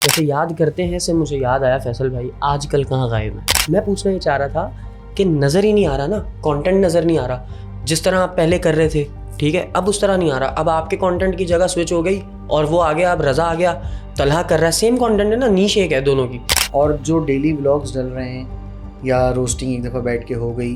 जैसे याद करते हैं से मुझे याद आया फैसल भाई आजकल कहाँ गायब है। मैं पूछना ये चाह रहा था कि नज़र ही नहीं आ रहा ना, कंटेंट नज़र नहीं आ रहा जिस तरह आप पहले कर रहे थे। ठीक है, अब उस तरह नहीं आ रहा। अब आपके कंटेंट की जगह स्विच हो गई और वो आ गया, अब रज़ा आ गया, तलहा कर रहा है। सेम कंटेंट है ना, नीश एक है दोनों की। और जो डेली व्लॉग्स डल रहे हैं या रोस्टिंग एक दफ़ा बैठ के हो गई,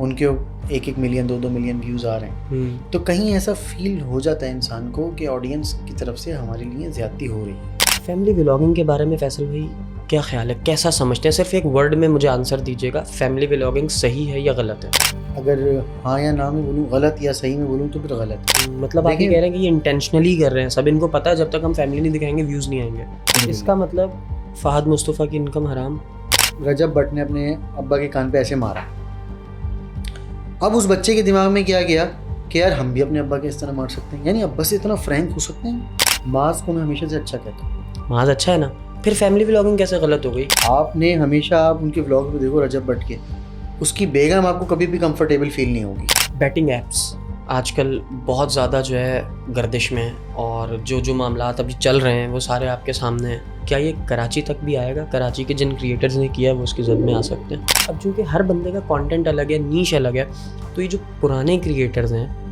उनके 1-1 मिलियन 2-2 मिलियन व्यूज़ आ रहे हैं, तो कहीं ऐसा फील हो जाता है इंसान को कि ऑडियंस की तरफ से हमारे लिए ज़्यादती हो रही है। फैमिली व्लॉगिंग के बारे में फैसल भाई क्या ख्याल है, कैसा समझते हैं? सिर्फ एक वर्ड में मुझे आंसर दीजिएगा, फैमिली व्लॉगिंग सही है या गलत है? अगर हाँ या ना में बोलूँ, गलत या सही में बोलूँ, तो फिर गलत है। मतलब आप ये कह रहे हैं कि ये इंटेंशनली कर रहे हैं, सब इनको पता है जब तक हम फैमिली नहीं दिखाएंगे व्यूज़ नहीं आएंगे। इसका मतलब फ़हद मुस्तफ़ा की इनकम हराम। रजब भट्ट ने अपने अब्बा के कान पे ऐसे मारा। अब उस बच्चे के दिमाग में क्या गया कि यार हम भी अपने अब्बा के इस तरह मार सकते हैं, यानी अब्बा से इतना फ्रैंक हो सकते हैं। मास को मैं हमेशा से अच्छा कहता हूँ। माज अच्छा है ना, फिर फैमिली व्लॉगिंग कैसे गलत हो गई? आपने हमेशा, आप उनके व्लॉग में देखो रजब भट्ट के, उसकी बेगम आपको कभी भी कंफर्टेबल फील नहीं होगी। बैटिंग ऐप्स आजकल बहुत ज़्यादा जो है गर्दिश में है, और जो मामलात अभी चल रहे हैं वो सारे आपके सामने हैं। क्या ये कराची तक भी आएगा? कराची के जिन क्रिएटर्स ने किया है वो उसकी जद में आ सकते हैं। अब चूँकि हर बंदे का कंटेंट अलग है, नीश अलग है, तो ये जो पुराने क्रिएटर्स हैं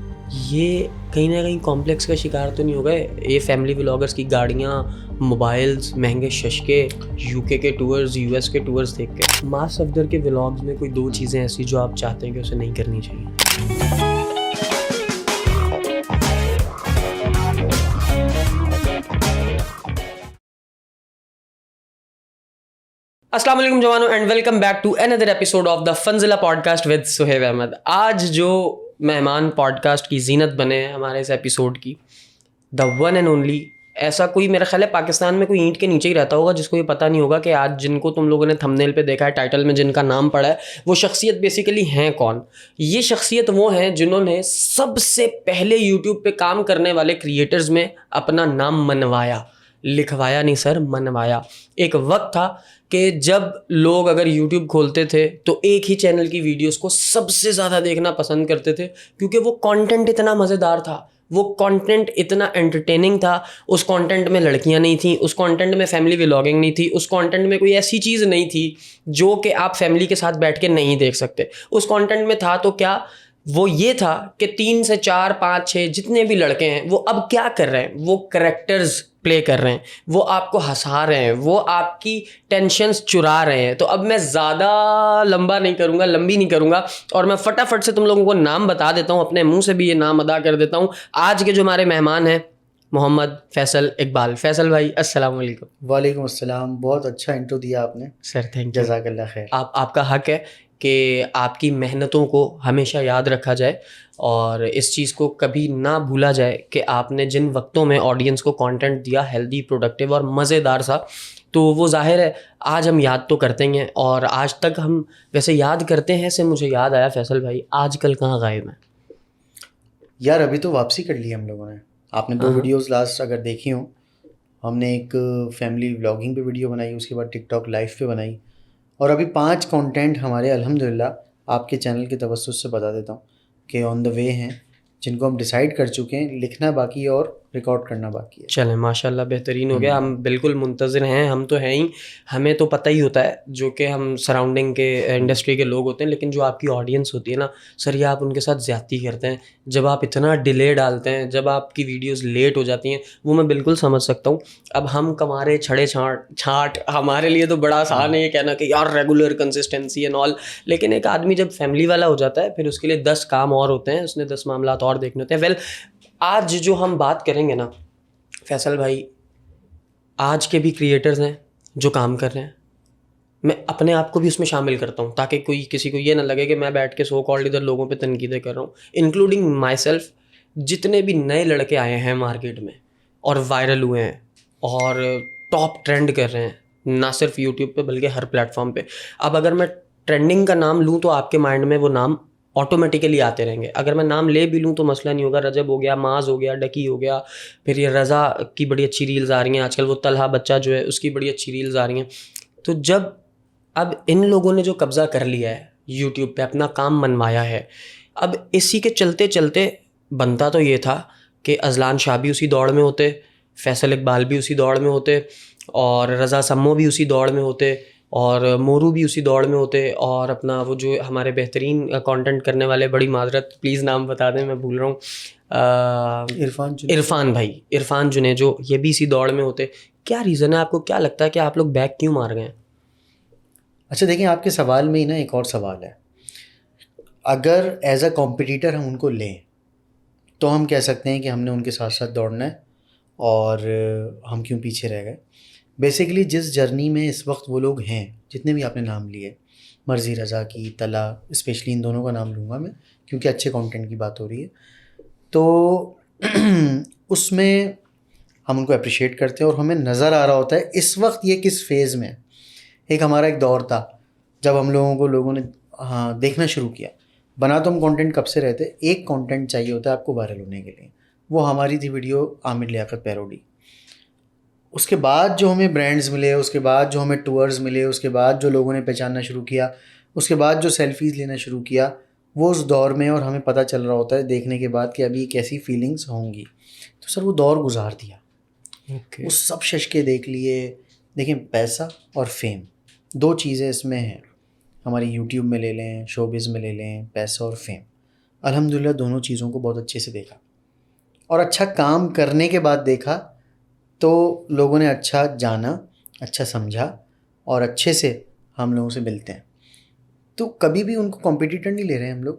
ये कहीं ना कहीं कॉम्प्लेक्स का शिकार तो नहीं हो गए? ये फैमिली व्लॉगर्स की गाड़ियाँ, मोबाइल्स, महंगे शशके, यूके के टूर्स, यूएस के टूर्स देख के। मास सफदर के व्लॉग्स में कोई 2 चीज़ें ऐसी जो आप चाहते हैं कि उसे नहीं करनी चाहिए? अस्सलाम वालेकुम जवानों, and welcome back to another episode of the Funzila podcast with Suhaib Ahmed. आज जो मेहमान पॉडकास्ट की जीनत बने हैं हमारे इस एपिसोड की, द वन एंड ओनली, ऐसा कोई मेरा ख्याल है पाकिस्तान में कोई ईंट के नीचे ही रहता होगा जिसको ये पता नहीं होगा कि आज जिनको तुम लोगों ने थंबनेल पे देखा है, टाइटल में जिनका नाम पड़ा है, वो शख्सियत बेसिकली हैं कौन? ये शख्सियत वो हैं जिन्होंने सबसे पहले यूट्यूब पे काम करने वाले क्रिएटर्स में अपना नाम मनवाया, लिखवाया नहीं सर, मनवाया। एक वक्त था कि जब लोग अगर YouTube खोलते थे तो एक ही चैनल की वीडियोस को सबसे ज़्यादा देखना पसंद करते थे, क्योंकि वो कंटेंट इतना मज़ेदार था, वो कंटेंट इतना एंटरटेनिंग था। उस कंटेंट में लड़कियां नहीं थी, उस कंटेंट में फैमिली व्लॉगिंग नहीं थी, उस कंटेंट में कोई ऐसी चीज़ नहीं थी जो कि आप फैमिली के साथ बैठ के नहीं देख सकते। उस कंटेंट में था तो क्या, वो ये था कि 3 से 4 5 6 जितने भी लड़के हैं वो अब क्या कर रहे हैं, वो कैरेक्टर्स प्ले कर रहे हैं, वो आपको हंसा रहे हैं, वो आपकी टेंशन्स चुरा रहे हैं। तो अब मैं ज़्यादा लंबी नहीं करूँगा और मैं फटाफट से तुम लोगों को नाम बता देता हूँ, अपने मुंह से भी ये नाम अदा कर देता हूँ। आज के जो हमारे मेहमान हैं, मोहम्मद फैसल इकबाल। फैसल भाई अस्सलाम वालेकुम। वालेकुम अस्सलाम। बहुत अच्छा इंट्रो दिया आपने सर, थैंक यू, जज़ाकल्लाह खैर। आपका हक है कि आपकी मेहनतों को हमेशा याद रखा जाए और इस चीज़ को कभी ना भूला जाए कि आपने जिन वक्तों में ऑडियंस को कंटेंट दिया, हेल्दी, प्रोडक्टिव और मज़ेदार सा, तो वो ज़ाहिर है आज हम याद तो करते ही हैं। और आज तक हम वैसे याद करते हैं से मुझे याद आया फैसल भाई आजकल कहाँ गायब हैं? यार अभी तो वापसी कर ली हम लोगों ने। आपने 2 वीडियोस लास्ट अगर देखी हो, हमने एक फैमिली व्लॉगिंग पे वीडियो बनाई, उसके बाद टिकटॉक लाइव पे बनाई, और अभी 5 कंटेंट हमारे अल्हम्दुलिल्लाह आपके चैनल की तवज्जुह से बता देता हूँ कि ऑन द वे हैं, जिनको हम डिसाइड कर चुके हैं, लिखना बाकी है और रिकॉर्ड करना बाकी है। चलें, माशाल्लाह बेहतरीन हो गया। हम बिल्कुल मुंतज़िर हैं, हम तो हैं ही, हमें तो पता ही होता है जो कि हम सराउंडिंग के इंडस्ट्री के लोग होते हैं, लेकिन जो आपकी ऑडियंस होती है ना सर, ये आप उनके साथ ज़्यादती करते हैं। जब आप इतना डिले डालते हैं, जब आपकी वीडियोस लेट हो जाती हैं, वो मैं बिल्कुल समझ सकता हूँ। अब हम कमारे छड़े छाट हमारे लिए तो बड़ा आसान है ये कहना कि यार रेगुलर कंसिस्टेंसी एंड ऑल, लेकिन एक आदमी जब फैमिली वाला हो जाता है फिर उसके लिए 10 काम और होते हैं, उसने 10 मामलात और देखने होते हैं। वेल, आज जो हम बात करेंगे ना फैसल भाई, आज के भी क्रिएटर्स हैं जो काम कर रहे हैं, मैं अपने आप को भी उसमें शामिल करता हूँ ताकि कोई किसी को ये ना लगे कि मैं बैठ के सो कॉल्ड इधर लोगों पे तनकीदें कर रहा हूँ, इंक्लूडिंग माई सेल्फ। जितने भी नए लड़के आए हैं मार्केट में और वायरल हुए हैं और टॉप ट्रेंड कर रहे हैं, ना सिर्फ यूट्यूब पे बल्कि हर प्लेटफॉर्म पे। अब अगर मैं ट्रेंडिंग का नाम लूँ तो आपके माइंड में वो नाम ऑटोमेटिकली आते रहेंगे। अगर मैं नाम ले भी लूँ तो मसला नहीं होगा। रजब हो गया, माज हो गया, डकी हो गया, फिर ये रज़ा की बड़ी अच्छी रील्स आ रही हैं आजकल, वो तलहा बच्चा जो है उसकी बड़ी अच्छी रील्स आ रही हैं। तो जब अब इन लोगों ने जो कब्ज़ा कर लिया है यूट्यूब पे, अपना काम मनवाया है, अब इसी के चलते चलते बनता तो ये था कि अजलान शाह भी उसी दौड़ में होते, फैसल इकबाल भी उसी दौड़ में होते, और रज़ा सम्मो भी उसी दौड़ में होते, और मोरू भी उसी दौड़ में होते, और अपना वो जो हमारे बेहतरीन कंटेंट करने वाले, बड़ी माजरत प्लीज़ नाम बता दें, मैं भूल रहा हूँ, इरफान जुनेजो, ये भी इसी दौड़ में होते। क्या रीज़न है, आपको क्या लगता है कि आप लोग बैक क्यों मार गए? अच्छा देखिए, आपके सवाल में ही ना एक और सवाल है। अगर एज अ कॉम्पिटिटर हम उनको लें तो हम कह सकते हैं कि हमने उनके साथ साथ दौड़ना है और हम क्यों पीछे रह गए। बेसिकली जिस जर्नी में इस वक्त वो लोग हैं, जितने भी आपने नाम लिए, मर्ज़ी रज़ा की, तला, स्पेशली इन दोनों का नाम लूँगा मैं क्योंकि अच्छे कंटेंट की बात हो रही है, तो उसमें हम उनको अप्रिशिएट करते हैं और हमें नज़र आ रहा होता है इस वक्त ये किस फेज़ में। एक हमारा एक दौर था जब हम लोगों ने देखना शुरू किया। बना तो हम कंटेंट कब से रहते, एक कंटेंट चाहिए होता है आपको वायरल होने के लिए, वो हमारी थी वीडियो आमिर लियाकत पैरोडी। उसके बाद जो हमें ब्रांड्स मिले, उसके बाद जो हमें टूर्स मिले, उसके बाद जो लोगों ने पहचानना शुरू किया, उसके बाद जो सेल्फीज़ लेना शुरू किया, वो उस दौर में, और हमें पता चल रहा होता है देखने के बाद कि अभी कैसी फीलिंग्स होंगी। तो सर वो दौर गुजार दिया, वो सब शशके देख लिए। देखिए पैसा और फेम दो चीज़ें इसमें हैं, हमारी यूट्यूब में ले लें, शोबिज़ में ले लें, पैसा और फेम। अल्हम्दुलिल्लाह दोनों चीज़ों को बहुत अच्छे से देखा और अच्छा काम करने के बाद देखा तो लोगों ने अच्छा जाना, अच्छा समझा और अच्छे से हम लोगों से मिलते हैं। तो कभी भी उनको कॉम्पिटिटर नहीं ले रहे हैं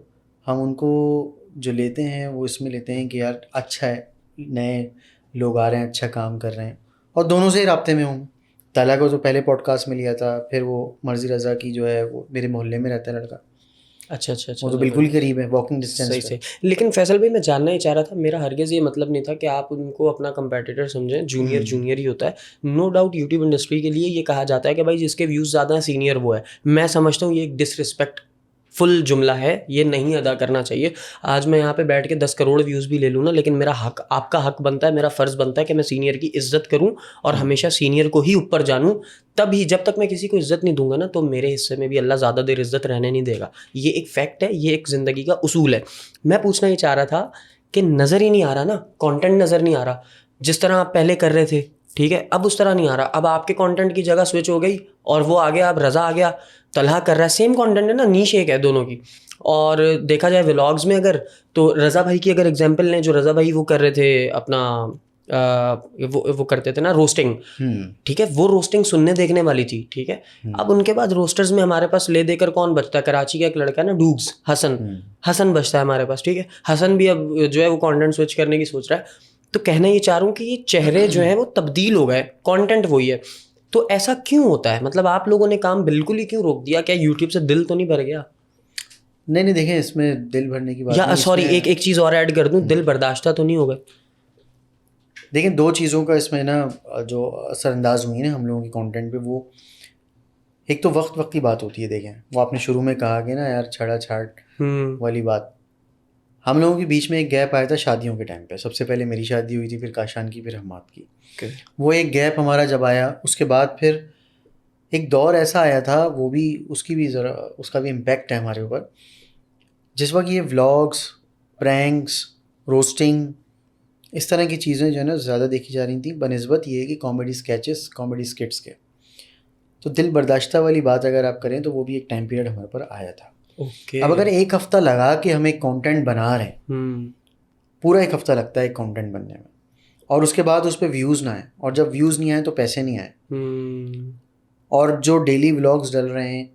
हम उनको जो लेते हैं वो इसमें लेते हैं कि यार अच्छा है, नए लोग आ रहे हैं, अच्छा काम कर रहे हैं, और दोनों से ही राब्ते में हूँ। तला को तो पहले पॉडकास्ट में लिया था, फिर वो मर्ज़ी रज़ा की जो है वो मेरे मोहल्ले में रहता है लड़का। अच्छा, वो तो बिल्कुल ही करीब है, वॉकिंग डिस्टेंस पे। सही। लेकिन फैसल भाई, मैं जानना ही चाह रहा था, मेरा हरगिज़ ये मतलब नहीं था कि आप उनको अपना कंपेटिटर समझें, जूनियर ही होता है। नो डाउट यूट्यूब इंडस्ट्री के लिए ये कहा जाता है कि भाई जिसके व्यूज़ ज़्यादा है सीनियर वो है। मैं समझता हूँ ये एक डिसरिस्पेक्ट फुल जुमला है, ये नहीं अदा करना चाहिए। आज मैं यहाँ पे बैठ के 10 करोड़ व्यूज़ भी ले लूँ ना, लेकिन मेरा हक, आपका हक बनता है, मेरा फ़र्ज़ बनता है कि मैं सीनियर की इज़्ज़त करूँ और हमेशा सीनियर को ही ऊपर जानूँ। तभी जब तक मैं किसी को इज़्ज़त नहीं दूंगा ना, तो मेरे हिस्से में भी अल्लाह ज़्यादा देर इज़्ज़त रहने नहीं देगा। ये एक फैक्ट है, ये एक ज़िंदगी का उसूल है। मैं पूछना ही चाह रहा था कि नज़र ही नहीं आ रहा ना, कंटेंट नज़र नहीं आ रहा। जिस तरह आप पहले कर रहे थे, ठीक है, अब उस तरह नहीं आ रहा। अब आपके कंटेंट की जगह स्विच हो गई और वो आ गया, अब रज़ा आ गया, तलहा कर रहा है, सेम कंटेंट है ना, नीश एक है दोनों की। और देखा जाए व्लॉग्स में अगर, तो रज़ा भाई की अगर एग्जांपल लें, जो रज़ा भाई वो कर रहे थे अपना वो करते थे ना रोस्टिंग, ठीक है, वो रोस्टिंग सुनने देखने वाली थी, ठीक है। अब उनके बाद रोस्टर्स में हमारे पास ले देकर कौन बचता है? कराची का एक लड़का है ना, डूग्स, हसन बचता है हमारे पास, ठीक है। हसन भी अब जो है वो कंटेंट स्विच करने की सोच रहा है। तो कहना ये चाह रहा हूँ कि ये चेहरे जो हैं वो तब्दील हो गए, कंटेंट वही है। तो ऐसा क्यों होता है? मतलब आप लोगों ने काम बिल्कुल ही क्यों रोक दिया? क्या यूट्यूब से दिल तो नहीं भर गया? नहीं देखें, इसमें दिल भरने की बात या नहीं, सॉरी, एक चीज़ और ऐड कर दूं, दिल बर्दाश्ता तो नहीं हो गए? देखिए दो चीज़ों का इसमें ना जो असरअंदाज हुई है ना हम लोगों के कंटेंट पे, वो एक तो वक्त की बात होती है। देखें वो आपने शुरू में कहा कि ना यार छड़ा छाट वाली बात, हम लोगों के बीच में एक गैप आया था शादियों के टाइम पे। सबसे पहले मेरी शादी हुई थी, फिर काशान की, फिर हम्माद की। वो एक गैप हमारा जब आया, उसके बाद फिर एक दौर ऐसा आया था, वो भी उसकी भी ज़रा उसका भी इम्पैक्ट है हमारे ऊपर। जिस वक्त ये व्लॉग्स, प्रैंक्स, रोस्टिंग, इस तरह की चीज़ें जो है ना ज़्यादा देखी जा रही थी बनिस्बत ये कि कॉमेडी स्केचेस, कॉमेडी स्किट्स के। तो दिल बर्दाश्ता वाली बात अगर आप करें तो वो भी एक टाइम पीरियड हमारे पर आया था। अब अगर एक हफ़्ता लगा कि हम एक कंटेंट बना रहे हैं, पूरा एक हफ़्ता लगता है एक कंटेंट बनने में, और उसके बाद उस पर व्यूज़ ना आए, और जब व्यूज़ नहीं आए तो पैसे नहीं आए, और जो डेली व्लॉग्स डल रहे हैं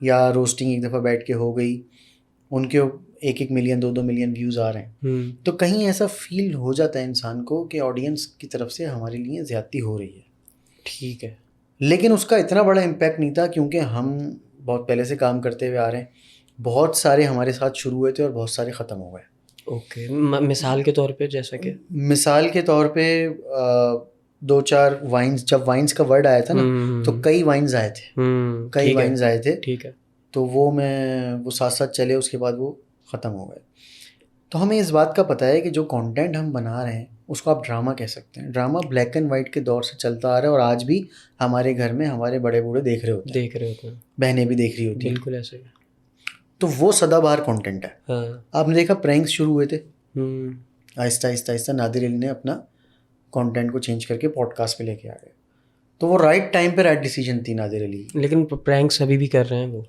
या रोस्टिंग एक दफ़ा बैठ के हो गई, उनके 1-1 मिलियन 2-2 मिलियन व्यूज़ आ रहे हैं, तो कहीं ऐसा फील हो जाता है इंसान को कि ऑडियंस की तरफ से हमारे लिए ज़्यादती हो रही है। ठीक है, लेकिन उसका इतना बड़ा इम्पैक्ट नहीं था क्योंकि हम बहुत पहले से काम करते हुए आ रहे हैं। बहुत सारे हमारे साथ शुरू हुए थे और बहुत सारे ख़त्म हो गए। ओके, मिसाल के तौर पे जैसा कि? मिसाल के तौर पे 2-4 वाइन्स, जब वाइन्स का वर्ड आया था ना, तो कई वाइन्स आए थे, कई वाइन्स आए थे, ठीक है। तो वो साथ साथ चले, उसके बाद वो ख़त्म हो गए। तो हमें इस बात का पता है कि जो कंटेंट हम बना रहे हैं उसको आप ड्रामा कह सकते हैं। ड्रामा ब्लैक एंड वाइट के दौर से चलता आ रहा है और आज भी हमारे घर में हमारे बड़े बूढ़े देख रहे होते हैं, बहनें भी देख रही होती हैं, बिल्कुल ऐसे। तो वो सदाबहार कंटेंट है। हाँ। आपने देखा प्रैंक्स शुरू हुए थे, आहिस्ता आहिस्ता आहिस्ता नादिर अली ने अपना कंटेंट को चेंज करके पॉडकास्ट पे लेके आ गए। तो वो राइट टाइम पे राइट डिसीजन थी नादिर अली। लेकिन प्रैंक्स अभी भी कर रहे हैं वो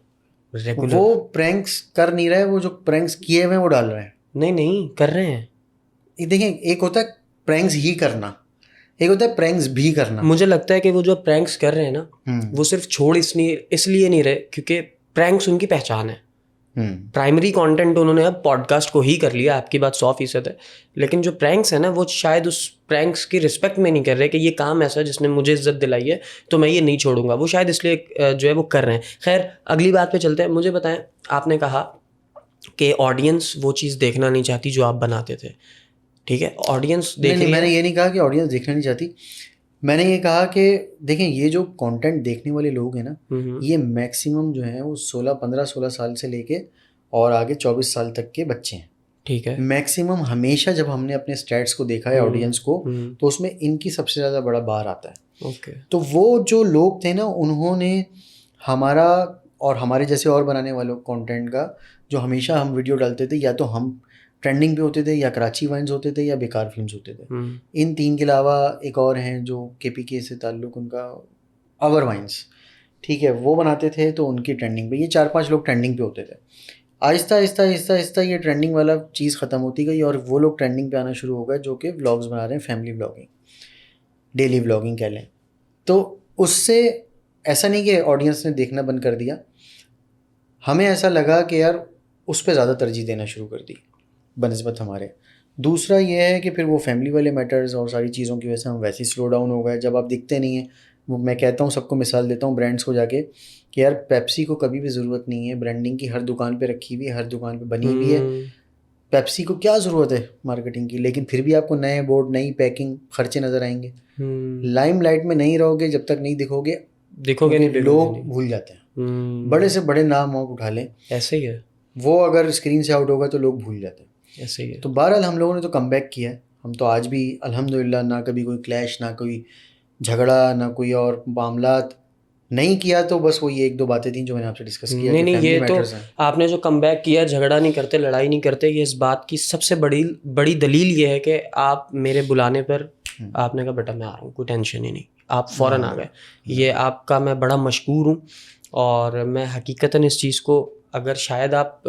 रेगुलर। वो प्रैंक्स कर नहीं रहे, वो जो प्रैंक्स किए हुए हैं वो डाल रहे हैं। नहीं कर रहे हैं। ये देखें, एक होता है प्रैंक्स ही करना, एक होता है प्रैंक्स भी करना। मुझे लगता है कि वो जो प्रैंक्स कर रहे हैं ना, वो सिर्फ छोड़ इसलिए नहीं रहे क्योंकि प्रैंक्स उनकी पहचान है। प्राइमरी कंटेंट उन्होंने अब पॉडकास्ट को ही कर लिया, आपकी बात 100% है। लेकिन जो प्रैंक्स है ना, वो शायद उस प्रैंक्स की रिस्पेक्ट में नहीं कर रहे कि ये काम ऐसा है जिसने मुझे इज्जत दिलाई है तो मैं ये नहीं छोड़ूंगा। वो शायद इसलिए जो है वो कर रहे हैं। खैर अगली बात पे चलते हैं। मुझे बताएं, आपने कहा कि ऑडियंस वो चीज़ देखना नहीं चाहती जो आप बनाते थे। ठीक है, ऑडियंस देख नहीं, मैंने ये नहीं कहा कि ऑडियंस देखना नहीं चाहती। मैंने ये कहा कि देखें, ये जो कंटेंट देखने वाले लोग हैं ना, ये मैक्सिमम जो है वो 16 साल से लेके और आगे 24 साल तक के बच्चे हैं। ठीक है। मैक्सिमम हमेशा जब हमने अपने स्टैट्स को देखा है ऑडियंस को, तो उसमें इनकी सबसे ज़्यादा बड़ा बार आता है। ओके। तो वो जो लोग थे ना, उन्होंने हमारा और हमारे जैसे और बनाने वालों कंटेंट का, जो हमेशा हम वीडियो डालते थे, या तो हम ट्रेंडिंग पे होते थे, या कराची वाइन्स होते थे, या बेकार फिल्म्स होते थे। इन 3 के अलावा एक और हैं जो KPK से ताल्लुक़ उनका, अवर वाइन्स, ठीक है, वो बनाते थे तो उनकी ट्रेंडिंग पे ये 4-5 लोग ट्रेंडिंग पे होते थे। आहिस्ता आहिस्ता आहिस्ता आहिस्ता ये ट्रेंडिंग वाला चीज़ ख़त्म होती गई और वो लोग ट्रेंडिंग पे आना शुरू हो गए जो कि व्लॉग्स बना रहे हैं, फैमिली व्लॉगिंग, डेली व्लॉगिंग कह लें। तो उससे ऐसा नहीं कि ऑडियंस ने देखना बंद कर दिया, हमें ऐसा लगा कि यार उस पर ज़्यादा तरजीह देना शुरू कर दी बनस्बत हमारे। दूसरा ये है कि फिर वो फैमिली वाले मैटर्स और सारी चीज़ों की वजह से हम वैसे ही स्लो डाउन हो गए। जब आप दिखते नहीं हैं, वो मैं कहता हूँ, सबको मिसाल देता हूँ ब्रांड्स को जाके, कि यार पेप्सी को कभी भी ज़रूरत नहीं है ब्रांडिंग की, हर दुकान पे रखी हुई है, हर दुकान पे बनी हुई है। पेप्सी को क्या ज़रूरत है मार्केटिंग की? लेकिन फिर भी आपको नए बोर्ड, नई पैकिंग, खर्चे नज़र आएंगे। लाइमलाइट में नहीं रहोगे जब तक नहीं दिखोगे नहीं, लोग भूल जाते हैं। बड़े से बड़े नाम आप उठा लें, ऐसे ही है, वो अगर स्क्रीन से आउट होगा तो लोग भूल जाते हैं। ऐसे ही है। तो बहरहाल हम लोगों ने तो कमबैक किया है। हम तो आज भी अल्हम्दुलिल्लाह, ना कभी कोई क्लैश, ना कोई झगड़ा, ना कोई और मामलात नहीं किया। तो बस वो ये 1-2 बातें थी जो मैंने आपसे डिस्कस किया। नहीं, ये तो आपने जो कमबैक किया, झगड़ा नहीं करते, लड़ाई नहीं करते, ये इस बात की सबसे बड़ी दलील ये है कि आप मेरे बुलाने पर आपने कहा बेटा मैं आ रहा हूँ, कोई टेंशन ही नहीं, आप फ़ौरन आ गए। ये आपका मैं बड़ा मशकूर हूँ। और मैं हकीकतन इस चीज़ को, अगर शायद आप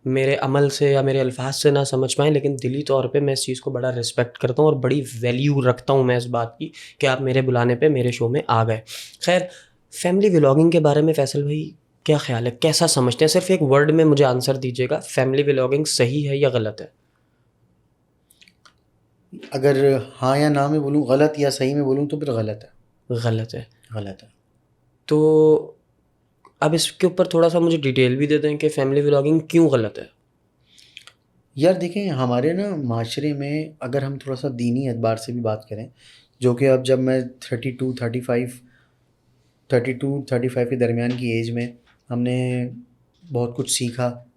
मेरे अमल से या मेरे अल्फाज से ना समझ पाएँ, लेकिन दिली तौर पे मैं इस चीज़ को बड़ा रिस्पेक्ट करता हूँ और बड़ी वैल्यू रखता हूँ मैं इस बात की कि आप मेरे बुलाने पे मेरे शो में आ गए। खैर, फैमिली व्लॉगिंग के बारे में फैसल भाई क्या ख्याल है, कैसा समझते हैं? सिर्फ एक वर्ड में मुझे आंसर दीजिएगा, फैमिली व्लॉगिंग सही है या गलत है? अगर हाँ या ना में बोलूँ, गलत या सही में बोलूँ, तो फिर गलत है। गलत है। गलत है। तो अब इसके ऊपर थोड़ा सा मुझे डिटेल भी दे दें कि फैमिली व्लॉगिंग क्यों गलत है। यार देखें, हमारे ना माशरे में अगर हम थोड़ा सा दीनी एतबार से भी बात करें, जो कि अब जब मैं 32-35 के दरमियान की एज में हमने बहुत कुछ सीखा,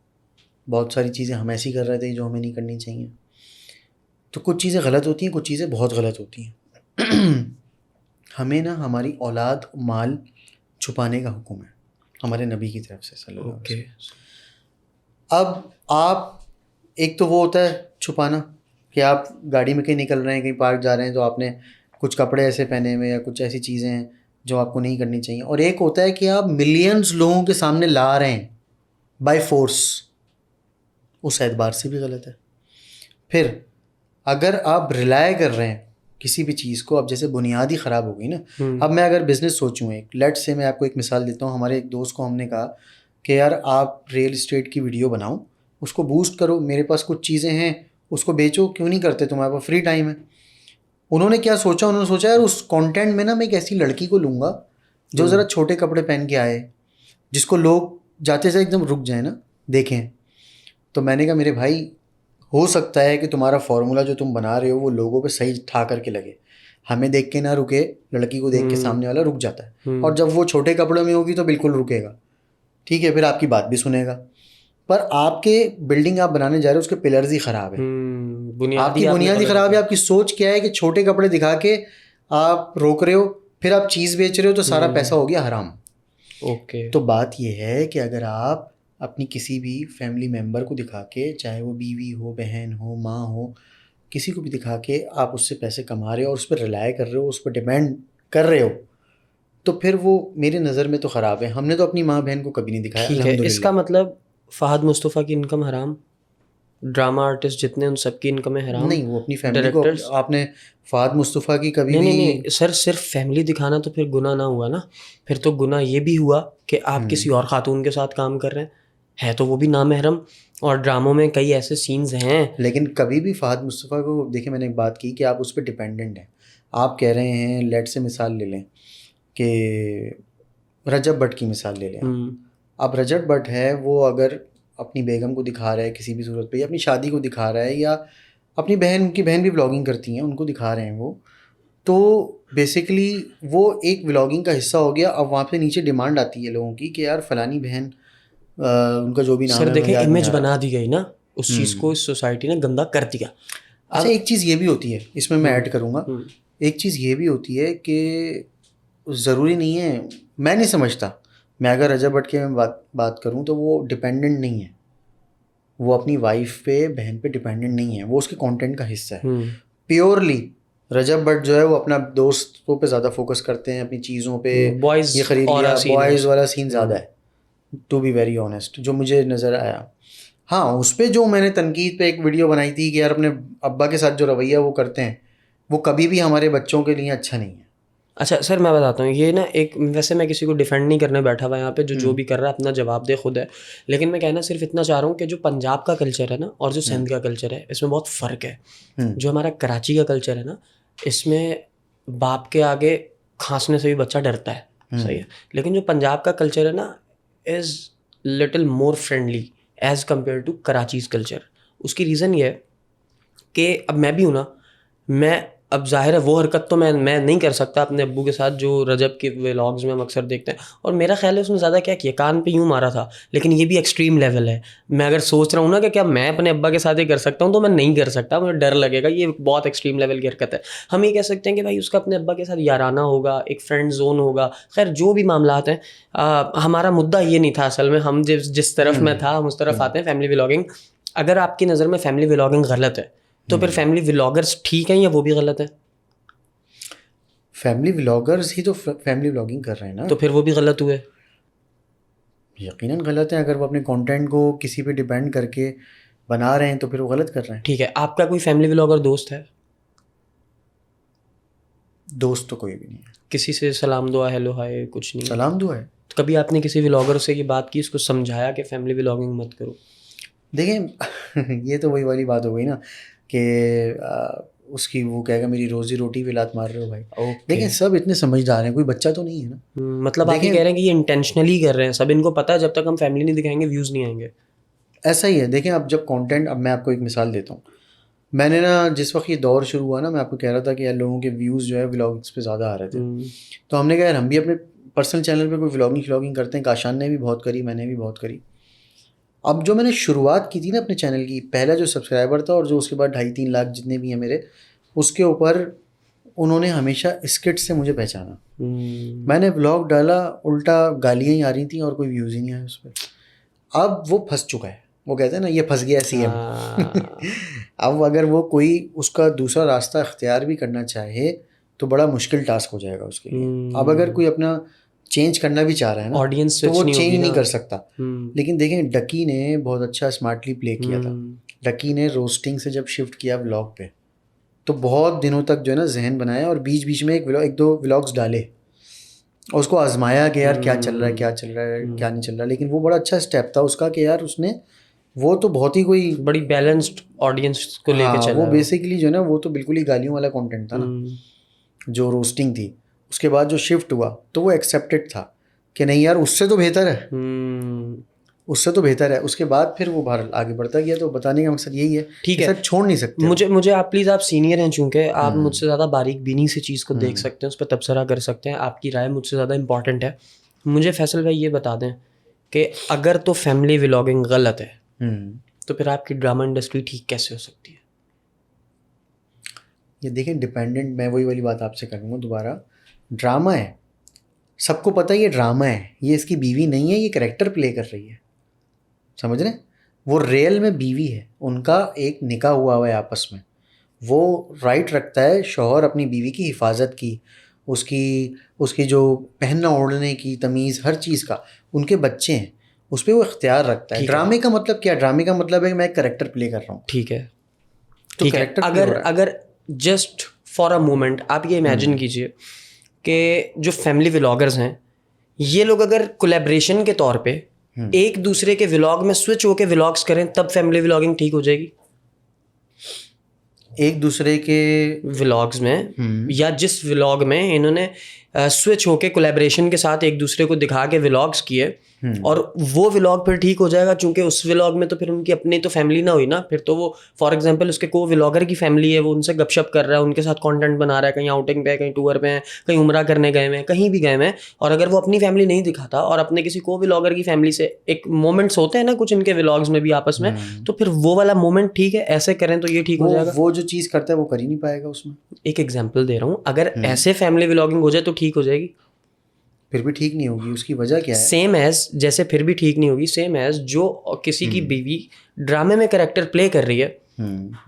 बहुत सारी चीज़ें हम ऐसी कर रहे थे जो हमें नहीं करनी चाहिए। तो कुछ चीज़ें गलत होती हैं, कुछ चीज़ें बहुत गलत होती हैं। हमें ना हमारी औलाद, माल छुपाने का हुक्म है हमारे नबी की तरफ से सल्लल्लाहु अलैहि वसल्लम। अब आप, एक तो वो होता है छुपाना कि आप गाड़ी में कहीं निकल रहे हैं, कहीं पार्क जा रहे हैं, तो आपने कुछ कपड़े ऐसे पहने हुए या कुछ ऐसी चीज़ें हैं जो आपको नहीं करनी चाहिए। और एक होता है कि आप मिलियंस लोगों के सामने ला रहे हैं बाय फोर्स, उस एतबार से भी गलत है। फिर अगर आप रिलाय कर रहे हैं किसी भी चीज़ को, अब जैसे बुनियाद ही ख़राब हो गई ना। अब मैं अगर बिज़नेस सोचूं, एक लेट से मैं आपको एक मिसाल देता हूँ। हमारे एक दोस्त को हमने कहा कि यार आप रियल इस्टेट की वीडियो बनाओ, उसको बूस्ट करो, मेरे पास कुछ चीज़ें हैं, उसको बेचो, क्यों नहीं करते, तुम्हारे पास फ्री टाइम है। उन्होंने क्या सोचा, उन्होंने सोचा यार उस कंटेंट में ना मैं एक ऐसी लड़की को लूँगा जो ज़रा छोटे कपड़े पहन के आए, जिसको लोग जाते से एकदम रुक जाए ना, देखें। तो मैंने कहा मेरे भाई, हो सकता है कि तुम्हारा फार्मूला जो तुम बना रहे हो वो लोगों पे सही ठा करके लगे, हमें देख के ना रुके, लड़की को देख के सामने वाला रुक जाता है। और जब वो छोटे कपड़ों में होगी तो बिल्कुल रुकेगा, ठीक है, फिर आपकी बात भी सुनेगा। पर आपके बिल्डिंग आप बनाने जा रहे हो, उसके पिलर्स ही ख़राब है, आपकी बुनियाद ही ख़राब है। आपकी सोच क्या है कि छोटे कपड़े दिखा के आप रोक रहे हो, फिर आप चीज़ बेच रहे हो, तो सारा पैसा हो गया हराम। ओके। तो बात यह है कि अगर आप अपनी किसी भी फैमिली मेम्बर को दिखा के, चाहे वो बीवी हो, बहन हो, माँ हो, किसी को भी दिखा के आप उससे पैसे कमा रहे हो और उस पर रिलाय कर रहे हो, उस पर डिपेंड कर रहे हो, तो फिर वो मेरी नज़र में तो ख़राब है। हमने तो अपनी माँ बहन को कभी नहीं दिखाया। ठीक है, इसका मतलब फ़हद मुस्तफ़ा की इनकम हराम, ड्रामा आर्टिस्ट जितने उन सबकी इनकम है हराम। नहीं, वो अपनी फैमिली को डायरेक्टर्स आपने फ़हद मुस्तफ़ा की कभी नहीं भी नहीं नहीं सर, सिर्फ फैमिली दिखाना तो फिर गुनाह ना हुआ ना। फिर तो गुनाह ये भी हुआ कि आप किसी और खातून के साथ काम कर रहे हैं, है तो वो भी नामहरम। और ड्रामों में कई ऐसे सीन्स हैं। लेकिन कभी भी फ़हद मुस्तफ़ा को देखिए, मैंने एक बात की कि आप उस पर डिपेंडेंट हैं। आप कह रहे हैं, लेट से मिसाल ले लें कि रजब भट्ट की मिसाल ले लें। अब रजब भट्ट है, वो अगर अपनी बेगम को दिखा रहा है किसी भी सूरत पे, या अपनी शादी को दिखा रहा है, या अपनी बहन, उनकी बहन भी व्लॉगिंग करती हैं, उनको दिखा रहे हैं वो, तो बेसिकली वो एक व्लॉगिंग का हिस्सा हो गया। अब वहाँ पे नीचे डिमांड आती है लोगों की कि यार फलानी बहन, उनका जो भी नाम सर है देखें, याद नहीं इमेज आ रहा। बना दी गई ना, उस चीज़ को इस सोसाइटी ने गंदा कर दिया। अच्छा, एक चीज़ ये भी होती है, इसमें मैं ऐड करूँगा, एक चीज़ ये भी होती है कि ज़रूरी नहीं है, मैं नहीं समझता, मैं अगर रजब भट्ट की मैं बात करूँ तो वो डिपेंडेंट नहीं है, वो अपनी वाइफ पे, बहन पे डिपेंडेंट नहीं है, वो उसके कंटेंट का हिस्सा है प्योरली। रजब भट्ट जो है वो अपना दोस्तों पे ज़्यादा फोकस करते हैं, अपनी चीज़ों पे, बॉयज़ ये खरीद लिया, बॉयज़ वाला सीन ज़्यादा है, टू बी वेरी ऑनेस्ट, जो मुझे नज़र आया। हाँ, उस पर जो मैंने तनकीद पे एक वीडियो बनाई थी कि यार अपने अब्बा के साथ जो रवैया वो करते हैं, वो कभी भी हमारे बच्चों के लिए अच्छा नहीं है। अच्छा सर, मैं बताता हूँ, ये ना एक, वैसे मैं किसी को डिफेंड नहीं करने बैठा हुआ यहाँ पे, जो भी कर रहा है अपना जवाब दे खुद है। लेकिन मैं कहना सिर्फ इतना चाह रहा हूँ कि जो पंजाब का कल्चर है ना और जो सिंध का कल्चर है, इसमें बहुत फ़र्क है। जो हमारा कराची का कल्चर है ना, इसमें बाप के आगे खांसने से भी बच्चा डरता है, सही है। लेकिन जो पंजाब का कल्चर है ना, is little more friendly as compare to Karachi's culture. उसकी रीज़न ये है कि अब मैं भी हूँ ना, मैं अब जाहिर है वो हरकत तो मैं नहीं कर सकता अपने अब्बू के साथ जो रजब के व्लॉग्स में हम अक्सर देखते हैं। और मेरा ख्याल है उसने ज़्यादा क्या किया, कान पे यूँ मारा था, लेकिन ये भी एक्सट्रीम लेवल है। मैं अगर सोच रहा हूँ ना कि क्या मैं अपने अब्बा के साथ ही कर सकता हूँ, तो मैं नहीं कर सकता, मुझे डर लगेगा, ये बहुत एक्सट्रीम लेवल की हरकत है। हम ये कह सकते हैं कि भाई उसका अपने अब्बा के साथ याराना होगा, एक फ्रेंड जोन होगा, खैर जो भी मामलात हैं। हमारा मुद्दा ये नहीं था असल में, हम जिस तरफ में था हम उस तरफ आते हैं, फैमिली व्लॉगिंग। अगर आपकी नज़र में फैमिली व्लॉगिंग गलत है, तो फिर फैमिली व्लॉगर्स ठीक हैं या वो भी गलत है? फैमिली व्लॉगर्स ही तो फैमिली व्लॉगिंग कर रहे हैं ना, तो फिर वो भी गलत हुए। यकीनन गलत है। अगर वो अपने कंटेंट को किसी पे डिपेंड करके बना रहे हैं तो फिर वो गलत कर रहे हैं। ठीक है, आपका कोई फैमिली व्लॉगर दोस्त है? दोस्त तो कोई भी नहीं है। किसी से सलाम दुआ हेलो हाय कुछ नहीं? सलाम दुआ है। तो कभी आपने किसी व्लॉगर से ये बात की, इसको समझाया कि फैमिली व्लॉगिंग मत करो? देखें ये तो वही वाली बात हो गई ना कि उसकी वो कहेगा मेरी रोजी रोटी भी लात मार रहे हो भाई। देखें सब इतने समझदार हैं, कोई बच्चा तो नहीं है ना। मतलब आप ये कह रहे हैं कि ये इंटेंशनली कर रहे हैं, सब इनको पता है जब तक हम फैमिली नहीं दिखाएंगे व्यूज़ नहीं आएंगे। ऐसा ही है। देखें अब जब कंटेंट, अब मैं आपको एक मिसाल देता हूँ, मैंने ना जिस वक्त ये दौर शुरू हुआ ना, मैं आपको कह रहा था कि यार लोगों के व्यूज़ जो है व्लॉग्स पे ज़्यादा आ रहे थे, तो हमने कहा यार हम भी अपने पर्सनल चैनल पे कोई व्लॉगिंग करते हैं। काशान ने भी बहुत करी, मैंने भी बहुत करी। अब जो मैंने शुरुआत की थी ना अपने चैनल की, पहला जो सब्सक्राइबर था और जो उसके बाद 2.5-3 लाख जितने भी हैं मेरे, उसके ऊपर उन्होंने हमेशा स्किट से मुझे पहचाना। मैंने व्लॉग डाला, उल्टा गालियाँ ही आ रही थी और कोई व्यूज़ ही नहीं आए उस पर। अब वो फंस चुका है, वो कहते हैं ना ये फंस गया सीएम। अब अगर वो कोई उसका दूसरा रास्ता अख्तियार भी करना चाहे तो बड़ा मुश्किल टास्क हो जाएगा उसके लिए। अब अगर कोई अपना चेंज करना भी चाह रहा है ना, ऑडियंस तो वो नहीं चेंज होगी नहीं ना। कर सकता। लेकिन देखें डकी ने बहुत अच्छा स्मार्टली प्ले किया था। डकी ने रोस्टिंग से जब शिफ्ट किया व्लॉग पे, तो बहुत दिनों तक जो है ना जहन बनाया और बीच बीच में एक दो व्लॉग्स डाले और उसको आजमाया कि यार क्या चल रहा है, क्या चल रहा है, क्या नहीं चल रहा। लेकिन वो बड़ा अच्छा स्टेप था उसका कि यार उसने, वो तो बहुत ही कोई बड़ी बैलेंस्ड ऑडियंस को लेके चला। वो बेसिकली जो है ना, वो तो बिल्कुल ही गालियों वाला कंटेंट था ना जो रोस्टिंग थी। उसके बाद जो शिफ्ट हुआ तो वो एक्सेप्टेड था कि नहीं यार उससे तो बेहतर है, उससे तो बेहतर है। उसके बाद फिर वो बाहर आगे बढ़ता गया। तो बताने का मकसद यही है, ठीक है, सर छोड़ नहीं सकते। मुझे आप प्लीज़, आप सीनियर हैं चूँकि आप मुझसे ज़्यादा बारीक बीनी से चीज़ को देख सकते हैं, उस पर तबसरा कर सकते हैं, आपकी राय मुझसे ज़्यादा इंपॉर्टेंट है। मुझे फैसल भाई ये बता दें कि अगर तो फैमिली व्लॉगिंग गलत है, तो फिर आपकी ड्रामा इंडस्ट्री ठीक कैसे हो सकती है? ये देखें डिपेंडेंट, मैं वही वाली बात आपसे करूँगा दोबारा। ड्रामा है, सबको पता है ये ड्रामा है, ये इसकी बीवी नहीं है, ये कैरेक्टर प्ले कर रही है, समझ रहे हैं? वो रियल में बीवी है, उनका एक निकाह हुआ है आपस में। वो राइट रखता है शौहर अपनी बीवी की हिफाजत की, उसकी उसकी जो पहनना ओढ़ने की तमीज़, हर चीज़ का उनके बच्चे हैं, उस पर वो इख्तियार रखता है। ठीक है। ड्रामे का मतलब क्या? ड्रामे का मतलब है कि मैं एक करेक्टर प्ले कर रहा हूँ। ठीक है, तो ठीक है। character play हो अगर रहा है। अगर जस्ट फॉर अ मोमेंट आप ये इमेजिन कीजिए कि जो फैमिली व्लॉगर्स हैं, ये लोग अगर कोलैबोरेशन के तौर पे एक दूसरे के व्लॉग में स्विच होके व्लॉग्स करें, तब फैमिली व्लॉगिंग ठीक हो जाएगी। एक दूसरे के व्लॉग्स में या जिस व्लॉग में इन्होंने स्विच होके कोलैबोरेशन के साथ एक दूसरे को दिखा के व्लॉग्स किए, और वो व्लॉग फिर ठीक हो जाएगा, क्योंकि उस व्लॉग में तो फिर उनकी अपनी तो फैमिली ना हुई ना, फिर तो वो फॉर एग्जांपल उसके को व्लॉगर की फैमिली है, वो उनसे गपशप कर रहा है, उनके साथ कंटेंट बना रहा है, कहीं आउटिंग पे है, कहीं टूर पे है, कहीं उम्रा करने गए हैं, कहीं भी गए हैं, और अगर वो अपनी फैमिली नहीं दिखाता और अपने किसी को व्लॉगर की फैमिली से एक मोमेंट्स होते हैं ना कुछ इनके व्लॉग्स में भी आपस में, तो फिर वो वाला मोमेंट ठीक है, ऐसे करें तो ये ठीक हो जाएगा। वो जो चीज़ करता है वो कर ही नहीं पाएगा उसमें। एक एग्जांपल दे रहा हूँ, अगर ऐसे फैमिली व्लॉगिंग हो जाए तो ठीक हो जाएगी। फिर भी ठीक नहीं होगी, उसकी वजह क्या है? सेम एज, जैसे फिर भी ठीक नहीं होगी, सेम एज जो किसी की बीवी ड्रामे में कैरेक्टर प्ले कर रही है,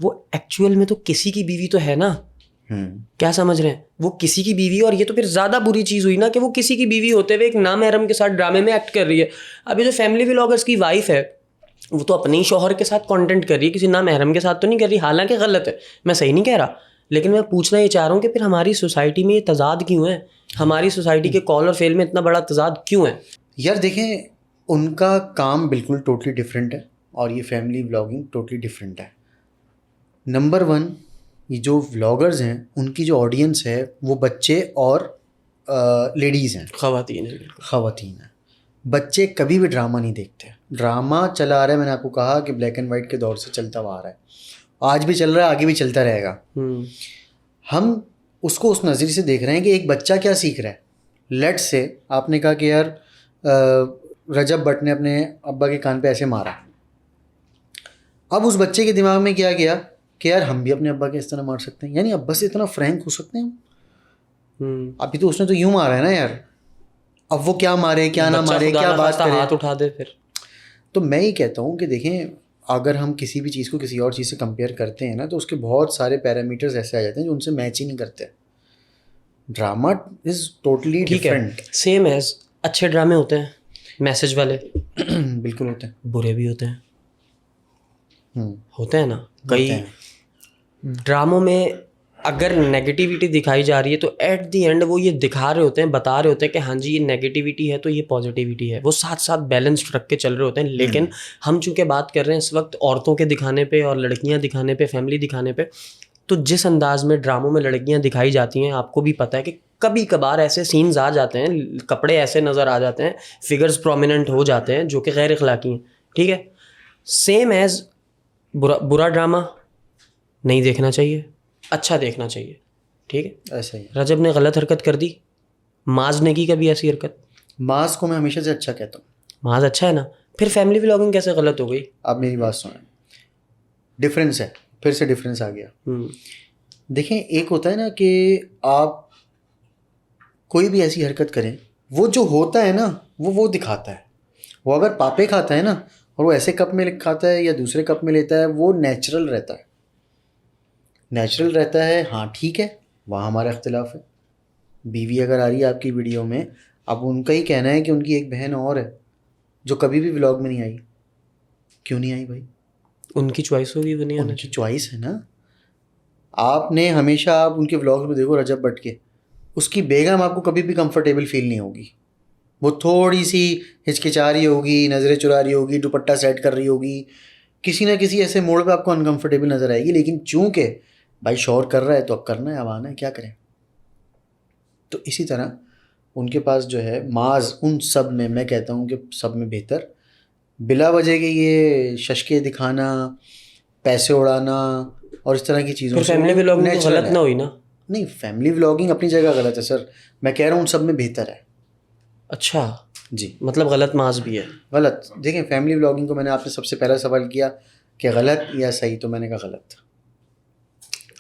वो एक्चुअल में तो किसी की बीवी तो है ना। क्या समझ रहे हैं? वो किसी की बीवी, और ये तो फिर ज़्यादा बुरी चीज़ हुई ना कि वो किसी की बीवी होते हुए एक नामहरम के साथ ड्रामे में एक्ट कर रही है। अभी जो फैमिली व्लॉगर्स की वाइफ है, वो तो अपने ही शौहर के साथ कंटेंट कर रही है, किसी नामहरम के साथ तो नहीं कर रही। हालांकि गलत है, मैं सही नहीं कह रहा, लेकिन मैं पूछना ये चाह रहा हूँ कि फिर हमारी सोसाइटी में ये तजाद क्यों है? हमारी सोसाइटी के कॉल और फेल में इतना बड़ा तजाद क्यों है? यार देखें, उनका काम बिल्कुल टोटली डिफरेंट है और ये फैमिली व्लॉगिंग टोटली डिफरेंट है। नंबर 1, ये जो व्लॉगर्स हैं उनकी जो ऑडियंस है वो बच्चे और लेडीज़ हैं, ख़वातीन है, बिल्कुल ख़वातीन हैं। बच्चे कभी भी ड्रामा नहीं देखते। ड्रामा चला आ रहा है, मैंने आपको कहा कि ब्लैक एंड वाइट के दौर से चलता हुआ आ रहा है, आज भी चल रहा है, आगे भी चलता रहेगा। हम उसको उस नज़रिए से देख रहे हैं कि एक बच्चा क्या सीख रहा है। लेट्स से आपने कहा कि यार रजब भट्ट ने अपने अब्बा के कान पे ऐसे मारा, अब उस बच्चे के दिमाग में क्या गया कि यार हम भी अपने अब्बा के इस तरह मार सकते हैं, यानी अब्बा से इतना फ्रैंक हो सकते हैं। अभी तो उसने तो यूं मारा है ना यार, अब वो क्या मारे क्या ना मारे, क्या बात करे, हाथ उठा दे फिर। तो मैं ही कहता हूँ कि देखें, अगर हम किसी भी चीज़ को किसी और चीज़ से कंपेयर करते हैं ना, तो उसके बहुत सारे पैरामीटर्स ऐसे आ जाते हैं जो उनसे मैच ही नहीं करते। Drama is totally different. Same as अच्छे ड्रामे होते हैं मैसेज वाले बिल्कुल होते हैं, बुरे भी होते हैं। होते हैं ना, कई ड्रामों में अगर नेगेटिविटी दिखाई जा रही है तो एट द एंड वो ये दिखा रहे होते हैं, बता रहे होते हैं कि हाँ जी ये नेगेटिविटी है तो ये पॉजिटिविटी है, वो साथ साथ बैलेंस्ड रख के चल रहे होते हैं। लेकिन हम चूंकि बात कर रहे हैं इस वक्त औरतों के दिखाने पे और लड़कियां दिखाने पे, फैमिली दिखाने पे, तो जिस अंदाज में ड्रामों में लड़कियां दिखाई जाती हैं, आपको भी पता है कि कभी कभार ऐसे सीन्स आ जाते हैं, कपड़े ऐसे नज़र आ जाते हैं, फिगर्स प्रोमिनेंट हो जाते हैं जो कि गैर अखलाकी हैं। ठीक है, सेम एज बुरा ड्रामा नहीं देखना चाहिए, अच्छा देखना चाहिए। ठीक है, ऐसा ही। रजब ने गलत हरकत कर दी, माज ने की कभी ऐसी हरकत? मास को मैं हमेशा से अच्छा कहता हूँ। माज अच्छा है ना, फिर फैमिली व्लॉगिंग कैसे गलत हो गई? आप मेरी बात सुनें, डिफरेंस है, फिर से डिफरेंस आ गया। देखें, एक होता है ना कि आप कोई भी ऐसी हरकत करें, वो जो होता है ना वो दिखाता है। वो अगर पापे खाता है ना और वो ऐसे कप में खाता है या दूसरे कप में लेता है, वो नेचुरल रहता है, नेचुरल रहता है। हाँ ठीक है, वहाँ हमारा इख्तिलाफ है। बीवी अगर आ रही है आपकी वीडियो में, अब उनका ही कहना है कि उनकी एक बहन और है जो कभी भी व्लॉग में नहीं आई। क्यों नहीं आई भाई? उनकी चॉइस होगी, वो नहीं आना उनकी चॉइस है ना। आपने हमेशा, आप उनके व्लॉग में देखो रजब भट्ट के, उसकी बेगम आपको कभी भी कंफर्टेबल फील नहीं होगी। वो थोड़ी सी हिचकिचा रही होगी, नज़रें चुरा रही होगी, दुपट्टा सेट कर रही होगी, किसी ना किसी ऐसे मोड़ पे आपको अनकंफर्टेबल नज़र आएगी। लेकिन चूंकि भाई शोर कर रहा है तो अब करना है, अब आना है, क्या करें। तो इसी तरह उनके पास जो है माज, उन सब में मैं कहता हूँ कि सब में बेहतर, बिला वजह के ये शशके दिखाना, पैसे उड़ाना और इस तरह की चीज़ों से फैमिली व्लॉगिंग तो गलत ना हुई ना? नहीं, फैमिली व्लॉगिंग अपनी जगह गलत है सर, मैं कह रहा हूँ उन सब में बेहतर है। अच्छा जी, मतलब गलत माज भी है? गलत। देखें, फैमिली व्लॉगिंग को मैंने आपसे सबसे पहला सवाल किया कि गलत या सही, तो मैंने कहा गलत।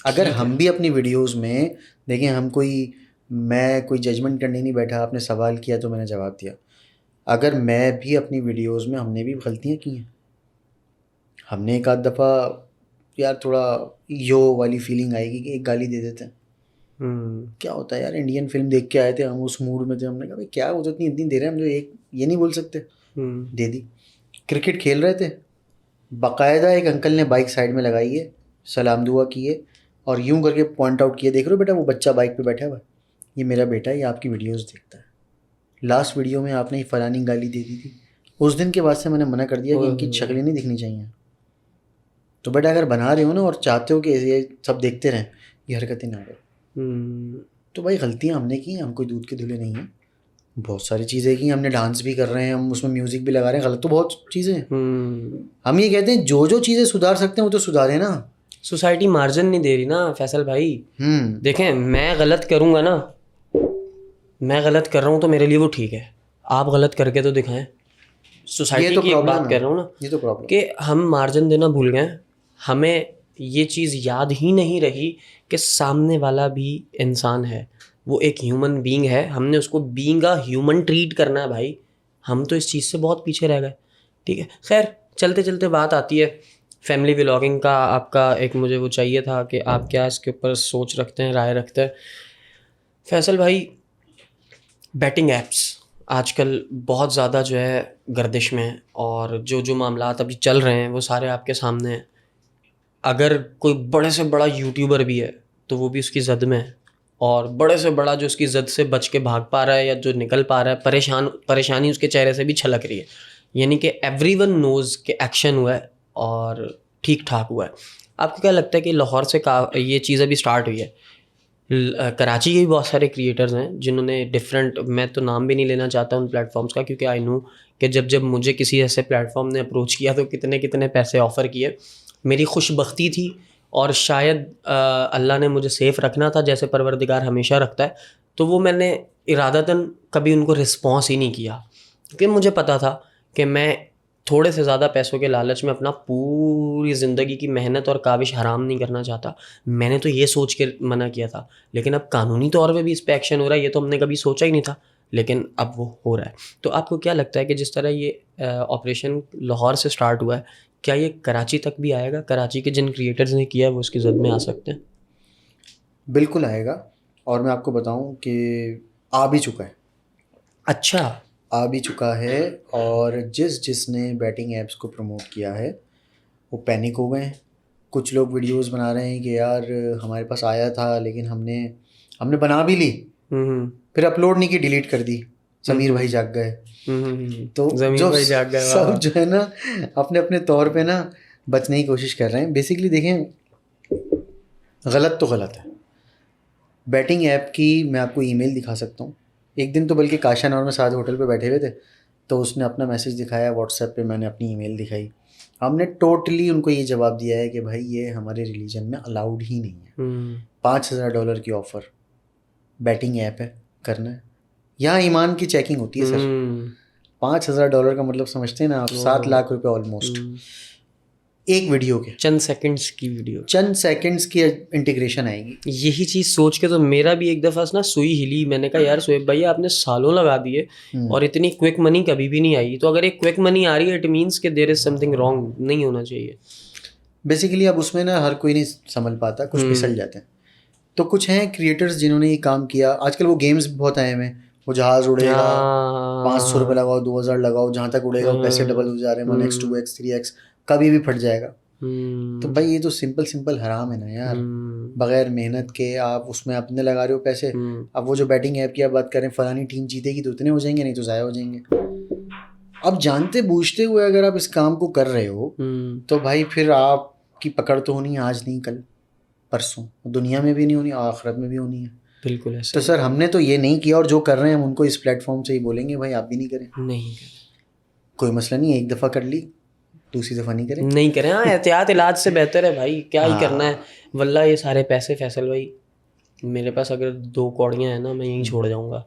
अगर हम भी अपनी वीडियोस में देखें, मैं कोई जजमेंट करने नहीं बैठा, आपने सवाल किया तो मैंने जवाब दिया। अगर मैं भी अपनी वीडियोस में, हमने भी गलतियाँ की हैं, हमने एक आध दफ़ा यार थोड़ा यो वाली फीलिंग आएगी कि एक गाली दे देते हैं, क्या होता है यार, इंडियन फिल्म देख के आए थे हम, उस मूड में थे, हमने कहा भाई क्या वो तो इतनी इतनी दे रहे हैं, हम जो एक ये नहीं बोल सकते, दे दी। क्रिकेट खेल रहे थे, बाकायदा एक अंकल ने बाइक साइड में लगाई है, सलाम दुआ किए और यूं करके पॉइंट आउट किए, देख रहे हो बेटा वो बच्चा बाइक पे बैठा हुआ है, ये मेरा बेटा है, ये आपकी वीडियोस देखता है, लास्ट वीडियो में आपने ये फलानी गाली दे दी थी। उस दिन के बाद से मैंने मना कर दिया कि इनकी शक्लें नहीं दिखनी चाहिए। तो बेटा अगर बना रहे हो ना और चाहते हो कि ये सब देखते रहें, ये हरकतें ना करो। तो भाई गलतियाँ हमने की, हम कोई दूध के धुले नहीं हैं, बहुत सारी चीज़ें की, हमने डांस भी कर रहे हैं, हम उसमें म्यूज़िक भी लगा रहे हैं, गलत तो बहुत चीज़ें हैं। हम ये कहते हैं जो जो चीज़ें सुधार सकते हैं वो तो सुधारें ना। सोसाइटी मार्जिन नहीं दे रही ना फैसल भाई। देखें, मैं गलत करूँगा ना, मैं गलत कर रहा हूँ तो मेरे लिए वो ठीक है, आप गलत करके तो दिखाएं। सोसाइटी की एक बात कर रहा हूँ ना, ये तो प्रॉब्लम कि हम मार्जिन देना भूल गए। हमें ये चीज़ याद ही नहीं रही कि सामने वाला भी इंसान है, वो एक ह्यूमन बीइंग है, हमने उसको बीइंग अ ह्यूमन ट्रीट करना है भाई। हम तो इस चीज़ से बहुत पीछे रह गए। ठीक है, खैर चलते चलते बात आती है फैमिली व्लॉगिंग का। आपका एक मुझे वो चाहिए था कि आप क्या इसके ऊपर सोच रखते हैं, राय रखते हैं। फैसल भाई, बैटिंग ऐप्स आजकल बहुत ज़्यादा जो है गर्दिश में है, और जो जो मामलात अभी चल रहे हैं वो सारे आपके सामने हैं। अगर कोई बड़े से बड़ा यूट्यूबर भी है तो वो भी उसकी जद में है, और बड़े से बड़ा जो उसकी जद से बच के भाग पा रहा है या जो निकल पा रहा है, परेशानी उसके चेहरे से भी छलक रही है। यानी कि एवरीवन नोज़ के एक्शन हुआ है और ठीक ठाक हुआ है। आपको क्या लगता है कि लाहौर से ये चीज़ अभी स्टार्ट हुई है? कराची के भी बहुत सारे क्रिएटर्स हैं जिन्होंने डिफरेंट, मैं तो नाम भी नहीं लेना चाहता उन प्लेटफॉर्म्स का, क्योंकि आई नो कि जब जब मुझे किसी ऐसे प्लेटफॉर्म ने अप्रोच किया तो कितने कितने पैसे ऑफ़र किए। मेरी खुशबख्ती थी, और शायद अल्लाह ने मुझे सेफ़ रखना था जैसे परवरदिगार हमेशा रखता है, तो वो मैंने इरादतन कभी उनको रिस्पॉन्स ही नहीं किया, क्योंकि मुझे पता था कि मैं थोड़े से ज़्यादा पैसों के लालच में अपना पूरी ज़िंदगी की मेहनत और काविश हराम नहीं करना चाहता। मैंने तो ये सोच के मना किया था, लेकिन अब कानूनी तौर पे भी इस पे एक्शन हो रहा है, ये तो हमने कभी सोचा ही नहीं था, लेकिन अब वो हो रहा है। तो आपको क्या लगता है कि जिस तरह ये ऑपरेशन लाहौर से स्टार्ट हुआ है, क्या ये कराची तक भी आएगा? कराची के जिन क्रिएटर्स ने किया है वो इसकी जद में आ सकते हैं? बिल्कुल आएगा, और मैं आपको बताऊं कि आ भी चुका है। अच्छा, आ भी चुका है, और जिसने बैटिंग ऐप्स को प्रमोट किया है वो पैनिक हो गए हैं। कुछ लोग वीडियोस बना रहे हैं कि यार हमारे पास आया था लेकिन हमने बना भी ली, फिर अपलोड नहीं की, डिलीट कर दी, समीर भाई जाग गए। तो ज़मीर जो भाई जाग गए, सब वाह। जो है ना अपने अपने तौर पे ना बचने की कोशिश कर रहे हैं। बेसिकली देखें, गलत तो गलत है। बैटिंग ऐप की मैं आपको ईमेल दिखा सकता हूँ। एक दिन तो बल्कि काशान और मैं साथ होटल पे बैठे हुए थे, तो उसने अपना मैसेज दिखाया व्हाट्सएप पे, मैंने अपनी ईमेल दिखाई। हमने टोटली उनको ये जवाब दिया है कि भाई ये हमारे रिलीजन में अलाउड ही नहीं है। $5,000 की ऑफ़र, बैटिंग ऐप है, करना है। यहाँ ईमान की चेकिंग होती है सर। $5,000 का मतलब समझते हैं ना आप, 7 लाख रुपए ऑलमोस्ट, एक वीडियो के। चंद सेकंड्स की वीडियो, चंद सेकंड्स की इंटीग्रेशन आएगी। यही चीज़ सोच के तो मेरा भी एक दफ़ा ना सुई हिली। मैंने कहा यार शोएब भाई, आपने सालों लगा दिए और इतनी क्विक मनी कभी भी नहीं आई। तो अगर एक क्विक मनी आ रही है, इट मीन्स कि देयर इज़ समथिंग रॉन्ग, नहीं होना चाहिए। बेसिकली अब उसमें ना हर कोई नहीं संभल पाता, कुछ फिसल जाते हैं। तो कुछ हैं क्रिएटर्स जिन्होंने ये काम किया। आजकल वो गेम्स भी बहुत आए हुए हैं, वो जहाज़ उड़ेगा, 500 रुपये लगाओ, 2000 लगाओ, जहाँ तक उड़ेगा पैसे डबल हो जा रहे हैं, 1x 2x 3x, कभी भी फट जाएगा। तो भाई ये तो सिंपल हराम है ना यार, बगैर मेहनत के आप उसमें अपने लगा रहे हो पैसे। अब वो जो बैटिंग ऐप की आप बात करें, फलानी टीम जीतेगी तो इतने हो जाएंगे, नहीं तो ज़ाया हो जाएंगे। अब जानते बूझते हुए अगर आप इस काम को कर रहे हो तो भाई फिर आपकी पकड़ तो होनी है, आज नहीं कल परसों, दुनिया में भी नहीं होनी, आखिरत में भी होनी है। बिल्कुल ऐसा। तो सर हमने तो ये नहीं किया, और जो कर रहे हैं हम उनको इस प्लेटफॉर्म से ही बोलेंगे भाई आप भी नहीं करें। नहीं कोई मसला नहीं है, एक दफ़ा कर ली, दूसरी दफ़ा नहीं करें। नहीं करें। हाँ, एहतियात इलाज से बेहतर है भाई, क्या ही करना है। वल्ला ये सारे पैसे फैसल भाई, मेरे पास अगर 2 कौड़ियाँ हैं ना, मैं यहीं छोड़ जाऊँगा।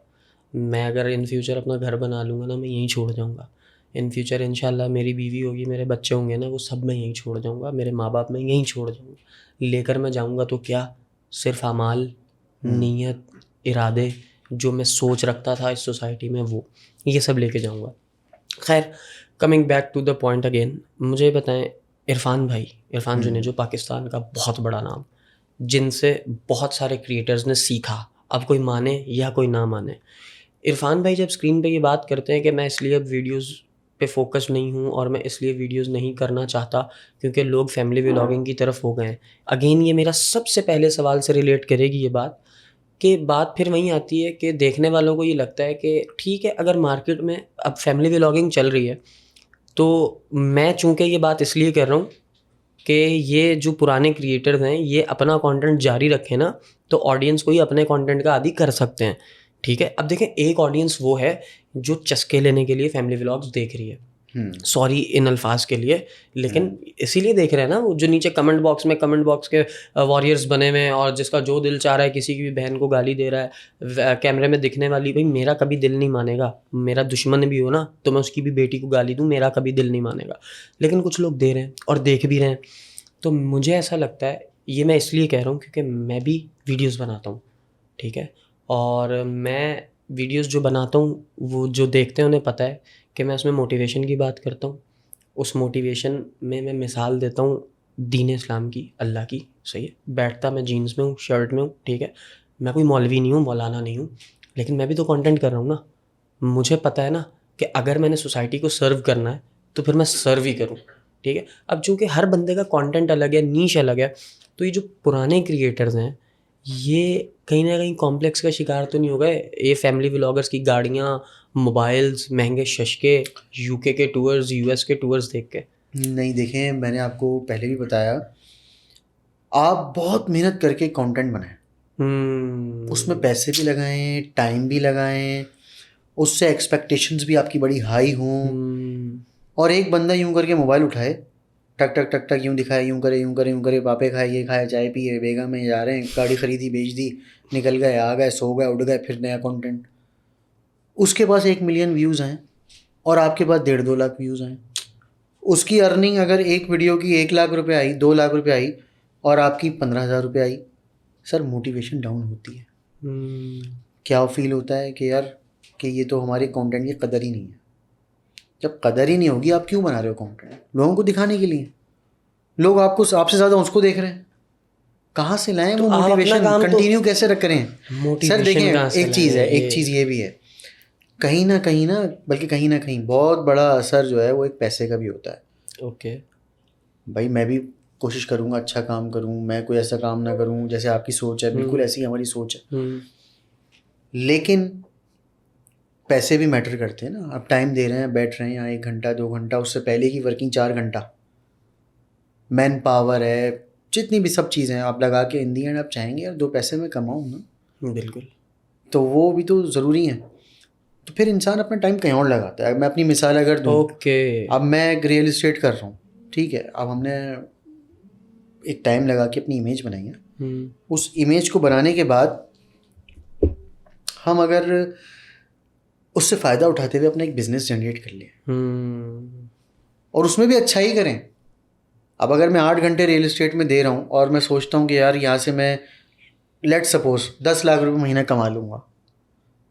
मैं अगर इन फ्यूचर अपना घर बना लूँगा ना, मैं यहीं छोड़ जाऊँगा। इन फ्यूचर इंशाल्लाह मेरी बीवी होगी, मेरे बच्चे होंगे ना, वो सब मैं यहीं छोड़ जाऊँगा। मेरे माँ बाप मैं यहीं छोड़ जाऊँगा। लेकर मैं जाऊँगा तो क्या, सिर्फ अमाल, नीयत, इरादे, जो मैं सोच रखता था इस सोसाइटी में, वो ये सब लेके जाऊँगा। खैर, coming back to the point again, मुझे बताएं, इरफान जुनेजो पाकिस्तान का बहुत बड़ा नाम, जिनसे बहुत सारे क्रिएटर्स ने सीखा, अब कोई माने या कोई ना माने। इरफान भाई जब स्क्रीन पे ये बात करते हैं कि मैं इसलिए अब वीडियोस पे फोकस नहीं हूँ और मैं इसलिए वीडियोस नहीं करना चाहता क्योंकि लोग फैमिली व्लॉगिंग की तरफ हो गए हैं, अगेन ये मेरा सबसे पहले सवाल से रिलेट करेगी ये बात, कि बात फिर वहीं आती है कि देखने वालों को ये लगता है कि ठीक है, अगर मार्केट में अब फैमिली व्लॉगिंग चल रही है तो मैं चूँकि ये बात इसलिए कर रहा हूँ कि ये जो पुराने क्रिएटर्स हैं ये अपना कंटेंट जारी रखें ना, तो ऑडियंस को ही अपने कंटेंट का आदी कर सकते हैं। ठीक है, अब देखें एक ऑडियंस वो है जो चस्के लेने के लिए फैमिली व्लॉग्स देख रही है, सॉरी इन अल्फाज के लिए, लेकिन इसीलिए देख रहे हैं ना, वो जो नीचे कमेंट बॉक्स के वॉरियर्स बने हुए हैं और जिसका जो दिल चाह रहा है किसी की भी बहन को गाली दे रहा है कैमरे में दिखने वाली, भाई मेरा कभी दिल नहीं मानेगा, मेरा दुश्मन भी हो ना तो मैं उसकी भी बेटी को गाली दूँ, मेरा कभी दिल नहीं मानेगा। लेकिन कुछ लोग दे रहे हैं और देख भी रहे हैं, तो मुझे ऐसा लगता है, ये मैं इसलिए कह रहा हूँ क्योंकि मैं भी वीडियोज़ बनाता हूँ, ठीक है, और मैं वीडियोस जो बनाता हूँ वो जो देखते हैं उन्हें पता है कि मैं उसमें मोटिवेशन की बात करता हूँ, उस मोटिवेशन में मैं मिसाल देता हूँ दीन इस्लाम की, अल्लाह की, सही है, बैठता मैं जीन्स में हूँ, शर्ट में हूँ, ठीक है, मैं कोई मौलवी नहीं हूँ, मौलाना नहीं हूँ, लेकिन मैं भी तो कंटेंट कर रहा हूँ ना, मुझे पता है ना कि अगर मैंने सोसाइटी को सर्व करना है तो फिर मैं सर्व ही करूँ, ठीक है। अब चूँकि हर बंदे का कंटेंट अलग है, नीश अलग है, तो ये जो पुराने क्रिएटर्स हैं ये कहीं ना कहीं कॉम्प्लेक्स का शिकार तो नहीं हो गए, ये फैमिली व्लॉगर्स की गाड़ियाँ, मोबाइल्स, महंगे शशके, यूके के टूर्स, यूएस के टूर्स देख के? नहीं, देखें मैंने आपको पहले भी बताया, आप बहुत मेहनत करके कंटेंट बनाएं, उसमें पैसे भी लगाएं, टाइम भी लगाएं, उससे एक्सपेक्टेशंस भी आपकी बड़ी हाई हों, और एक बंदा यूं करके मोबाइल उठाए, टक टक टक टक यूं दिखाए, यूं करे, पापे खाए, ये खाए, चाय पिए, बेगम में जा रहे हैं, गाड़ी खरीदी, बेच दी, निकल गए, आ गए, सो गए, उठ गए, फिर नया कंटेंट। उसके पास 1 मिलियन व्यूज़ हैं और आपके पास 1.5-2 लाख व्यूज़ हैं। उसकी अर्निंग अगर एक वीडियो की 1 लाख रुपए आई, 2 लाख रुपए आई और आपकी 15,000 रुपये आई, सर मोटिवेशन डाउन होती है। क्या फील होता है कि यार कि ये तो हमारे कंटेंट की कदर ही नहीं है। जब कदर ही नहीं होगी, आप क्यों बना रहे हो कंटेंट? लोगों को दिखाने के लिए। लोग आपको, आपसे ज़्यादा उसको देख रहे हैं, कहाँ से लाएं तो वो मोटिवेशन? कंटिन्यू कैसे रख रहे हैं? सर देखें, एक चीज़ है, एक चीज़ ये भी है, कहीं ना कहीं बहुत बड़ा असर जो है वो एक पैसे का भी होता है। ओके भाई मैं भी कोशिश करूँगा अच्छा काम करूँ, मैं कोई ऐसा काम ना करूँ जैसे आपकी सोच है, बिल्कुल ऐसी हमारी सोच है, लेकिन पैसे भी मैटर करते हैं ना। आप टाइम दे रहे हैं, बैठ रहे हैं यहाँ 1 घंटा 2 घंटा, उससे पहले की वर्किंग 4 घंटा, मैन पावर है, जितनी भी सब चीज़ें हैं आप लगा के इन दी एंड आप चाहेंगे यार 2 पैसे में कमाऊँ ना, बिल्कुल, तो वो भी तो ज़रूरी है। तो फिर इंसान अपना टाइम कहीं और लगाता है। मैं अपनी मिसाल अगर दूँ, अब मैं एक रियल इस्टेट कर रहा हूँ, ठीक है, अब हमने एक टाइम लगा के अपनी इमेज बनाई है, उस इमेज को बनाने के बाद हम अगर उससे फ़ायदा उठाते हुए अपना एक बिज़नेस जनरेट कर लें और उसमें भी अच्छा ही करें। अब अगर मैं 8 घंटे रियल इस्टेट में दे रहा हूँ और मैं सोचता हूँ कि यार यहाँ से मैं लेट सपोज 10 लाख रुपए महीना कमा लूँगा,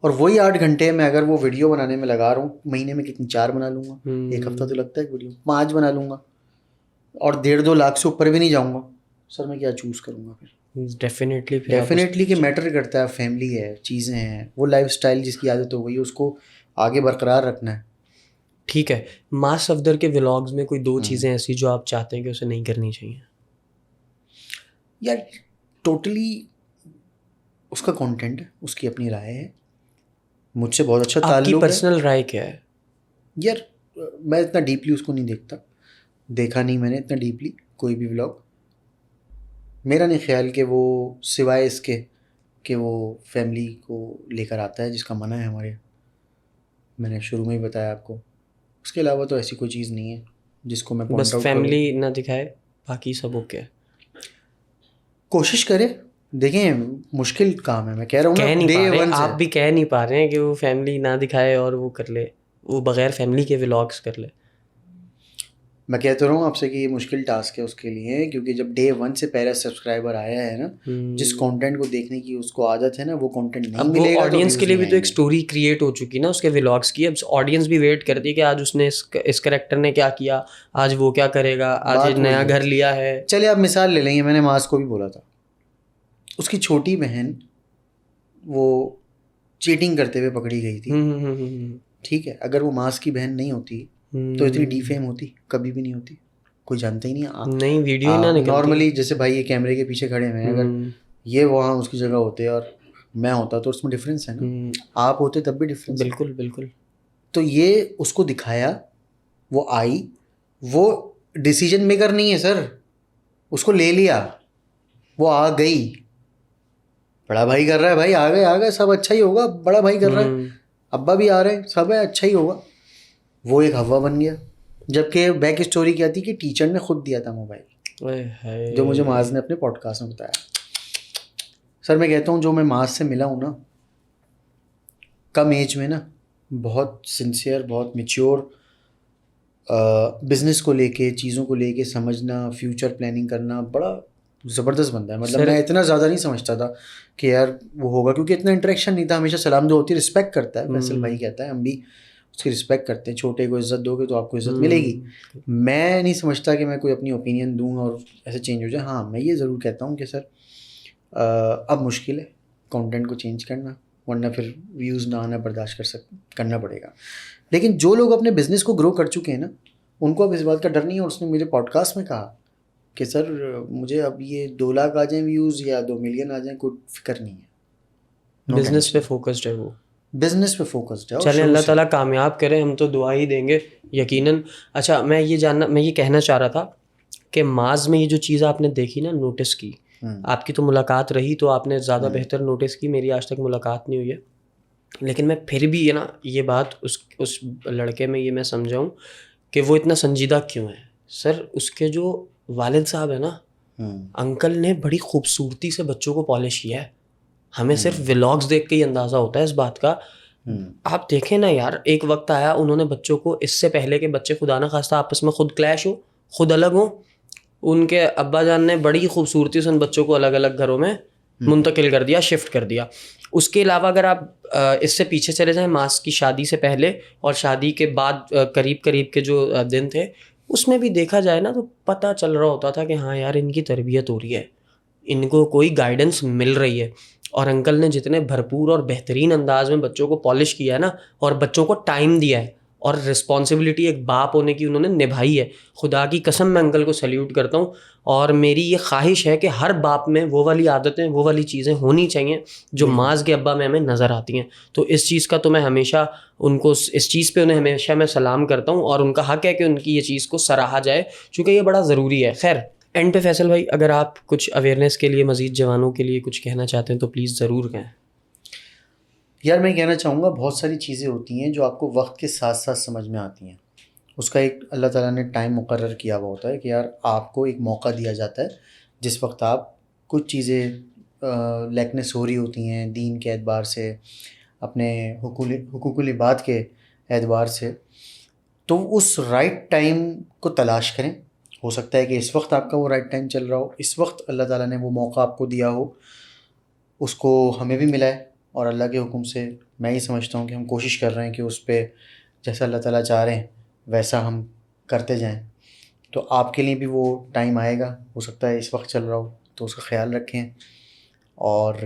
और वही 8 घंटे में अगर वो वीडियो बनाने में लगा रहा हूँ, महीने में कितनी 4 बना लूँगा, 1 हफ्ता तो लगता है वीडियो, 5 बना लूँगा और 1.5-2 लाख से ऊपर भी नहीं जाऊँगा, सर मैं क्या चूज़ करूँगा फिर? डेफिनेटली कि मैटर करता है, फैमिली है, चीज़ें हैं, वो लाइफस्टाइल जिसकी आदत हो गई है उसको आगे बरकरार रखना है। ठीक है, मास सफदर के व्लॉग्स में कोई 2 चीज़ें ऐसी जो आप चाहते हैं कि उसे नहीं करनी चाहिए? यार टोटली उसका कंटेंट है, उसकी अपनी राय है, मुझसे बहुत अच्छा ताल्लुक है। आपकी पर्सनल राय क्या है? यार मैं इतना डीपली उसको नहीं देखता, देखा नहीं मैंने इतना डीपली कोई भी व्लॉग। मेरा नहीं ख्याल कि वो सिवाय इसके कि वो फैमिली को लेकर आता है, जिसका मना है हमारे, मैंने शुरू में ही बताया आपको। उसके अलावा तो ऐसी कोई चीज़ नहीं है जिसको मैं बस फैमिली ना दिखाए, बाकी सब ओके। कोशिश करे, देखें मुश्किल काम है, मैं कह रहा हूँ कह ना, नहीं डे पा रहे, वन से आप भी कह नहीं पा रहे हैं कि वो फैमिली ना दिखाए और वो कर ले, वो बगैर फैमिली के व्लॉग्स कर ले। मैं कहता रहा हूँ आपसे कि ये मुश्किल टास्क है उसके लिए, क्योंकि जब डे 1 से पहला सब्सक्राइबर आया है ना, जिस कंटेंट को देखने की उसको आदत है ना, वो कंटेंट नहीं मिलेगा। ऑडियंस के लिए भी तो एक स्टोरी क्रिएट हो चुकी ना उसके व्लॉग्स की। अब ऑडियंस भी वेट करती है कि आज उसने इस कैरेक्टर ने क्या किया, आज वो क्या करेगा, आज नया घर लिया है। चलिए आप मिसाल ले लेंगे, मैंने मास को भी बोला था, उसकी छोटी बहन वो चीटिंग करते हुए पकड़ी गई थी, ठीक है, अगर वो मास की बहन नहीं होती तो इतनी डीफेम होती? कभी भी नहीं होती, कोई जानता ही नहीं। नहीं, वीडियो ही ना निकलती। नॉर्मली जैसे भाई ये कैमरे के पीछे खड़े हुए हैं, अगर ये वहाँ उसकी जगह होते और मैं होता तो उसमें डिफरेंस है ना, आप होते तब भी डिफरेंस। बिल्कुल बिल्कुल। तो ये उसको दिखाया, वो आई, वो डिसीजन मेकर नहीं है सर, उसको ले लिया, वो आ गई, बड़ा भाई कर रहा है, भाई आ गए सब अच्छा ही होगा, बड़ा भाई कर रहा है, अब्बा भी आ रहे हैं, सब है अच्छा ही होगा, वो एक हवा बन गया। जबकि बैक स्टोरी क्या थी कि टीचर ने खुद दिया था मोबाइल, जो मुझे माज ने अपने पॉडकास्ट में बताया। सर मैं कहता हूँ जो मैं माज से मिला हूँ ना कम एज में ना, बहुत सिंसियर, बहुत मैच्योर, बिजनेस को लेके, चीज़ों को लेके समझना, फ्यूचर प्लानिंग करना, बड़ा ज़बरदस्त बंदा है। मतलब मैं इतना ज़्यादा नहीं समझता था कि यार वो होगा, क्योंकि इतना इंटरेक्शन नहीं था, हमेशा सलाम दो होती, रिस्पेक्ट करता है, फैसल भाई कहता है, हम भी उसकी रिस्पेक्ट करते हैं, छोटे को इज्जत दोगे तो आपको इज्जत मिलेगी। मैं नहीं समझता कि मैं कोई अपनी ओपिनियन दूँ और ऐसे चेंज हो जाए। हाँ मैं ये ज़रूर कहता हूँ कि सर अब मुश्किल है कंटेंट को चेंज करना, वरना फिर व्यूज़ ना आना बर्दाश्त करना पड़ेगा। लेकिन जो लोग अपने बिज़नेस को ग्रो कर चुके हैं ना, उनको अब इस बात का डर नहीं है। और उसने मुझे पॉडकास्ट में कहा कि सर मुझे अब ये 2 लाख आ जाएं व्यूज़ या 2 मिलियन आ जाएं, कोई फिक्र नहीं है। बिजनेस पे फोकस्ड है वो, बिजनेस पे फोकस्ड है। चले अल्लाह ताला कामयाब करे, हम तो दुआ ही देंगे यकीनन। अच्छा मैं ये कहना चाह रहा था कि माज में ये जो चीज़ आपने देखी ना, नोटिस की, आपकी तो मुलाकात रही तो आपने ज़्यादा बेहतर नोटिस की, मेरी आज तक मुलाकात नहीं हुई है, लेकिन मैं फिर भी ये ना ये बात उस लड़के में ये मैं समझाऊँ कि वो इतना संजीदा क्यों है। सर उसके जो वालिद साहब है ना, अंकल ने बड़ी खूबसूरती से बच्चों को पॉलिश किया है। हमें सिर्फ व्लॉग्स देख के ही अंदाज़ा होता है इस बात का। आप देखें ना यार, एक वक्त आया उन्होंने बच्चों को, इससे पहले के बच्चे खुदा ना खास्ता आपस में खुद क्लैश हो, खुद अलग हो, उनके अब्बा जान ने बड़ी खूबसूरती से उन बच्चों को अलग अलग घरों में मुंतकिल कर दिया, शिफ्ट कर दिया। उसके अलावा अगर आप इससे पीछे चले जाएं, मास की शादी से पहले और शादी के बाद करीब करीब के जो दिन थे, उसमें भी देखा जाए ना तो पता चल रहा होता था कि हाँ यार इनकी तरबियत हो रही है, इनको कोई गाइडेंस मिल रही है। और अंकल ने जितने भरपूर और बेहतरीन अंदाज में बच्चों को पॉलिश किया है ना, और बच्चों को टाइम दिया है, और रिस्पॉन्सिबिलिटी एक बाप होने की उन्होंने निभाई है, खुदा की कसम मैं अंकल को सल्यूट करता हूँ। और मेरी ये ख्वाहिश है कि हर बाप में वो वाली आदतें, वो वाली चीज़ें होनी चाहिए जो माज के अब्बा में हमें नज़र आती हैं। तो इस चीज़ का तो मैं हमेशा उनको, इस चीज़ पे उन्हें हमेशा मैं सलाम करता हूँ, और उनका हक़ है कि उनकी ये चीज़ को सराहा जाए, चूँकि ये बड़ा ज़रूरी है। खैर एंड पे फैसल भाई, अगर आप कुछ अवेयरनेस के लिए, मज़ीद जवानों के लिए कुछ कहना चाहते हैं तो प्लीज़ ज़रूर कहें। यार मैं कहना चाहूँगा, बहुत सारी चीज़ें होती हैं जो आपको वक्त के साथ साथ समझ में आती हैं। उसका एक अल्लाह ताला ने टाइम मुकर्रर किया हुआ होता है कि यार आपको एक मौका दिया जाता है जिस वक्त आप कुछ चीज़ें लैकनेस हो रही होती हैं दीन के एतबार से, अपने हुकूकुल इबाद के एतबार से, तो उस राइट टाइम को तलाश करें। हो सकता है कि इस वक्त आपका वो राइट टाइम चल रहा हो, इस वक्त अल्लाह ताला ने वो मौका आपको दिया हो, उसको हमें भी मिला है, और अल्लाह के हुक्म से मैं ही समझता हूँ कि हम कोशिश कर रहे हैं कि उस पर जैसा अल्लाह ताला चाह रहे हैं वैसा हम करते जाएं। तो आपके लिए भी वो टाइम आएगा, हो सकता है इस वक्त चल रहा हो, तो उसका ख्याल रखें। और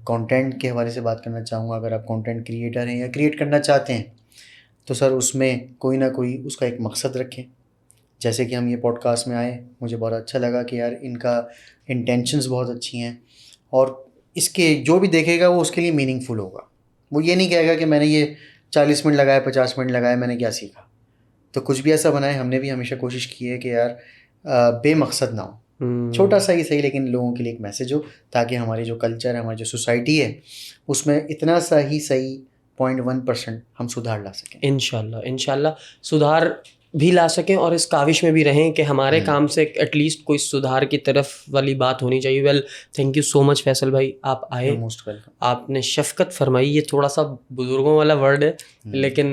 कंटेंट के हवाले से बात करना चाहूँगा, अगर आप कंटेंट क्रिएटर हैं या क्रिएट करना चाहते हैं तो सर उसमें कोई ना कोई उसका एक मकसद रखें। जैसे कि हम ये पॉडकास्ट में आए, मुझे बहुत अच्छा लगा कि यार इनका इंटेंशंस बहुत अच्छी हैं, और इसके जो भी देखेगा वो उसके लिए मीनिंगफुल होगा। वो ये नहीं कहेगा कि मैंने ये 40 मिनट लगाए, 50 मिनट लगाए, मैंने क्या सीखा। तो कुछ भी ऐसा बनाए, हमने भी हमेशा कोशिश की है कि यार बेमकसद ना हो, छोटा सा ही सही लेकिन लोगों के लिए एक मैसेज हो, ताकि हमारी जो कल्चर है, हमारी जो सोसाइटी है, उसमें इतना सा ही सही 0.1% हम सुधार ला सकें। इंशाल्लाह सुधार भी ला सकें, और इस काविश में भी रहें कि हमारे काम से एटलीस्ट कोई सुधार की तरफ वाली बात होनी चाहिए। Well thank you so much Faisal भाई, आप आए, मोस्ट वेलकम। आपने शफकत फरमाई, ये थोड़ा सा बुज़ुर्गों वाला वर्ड है, लेकिन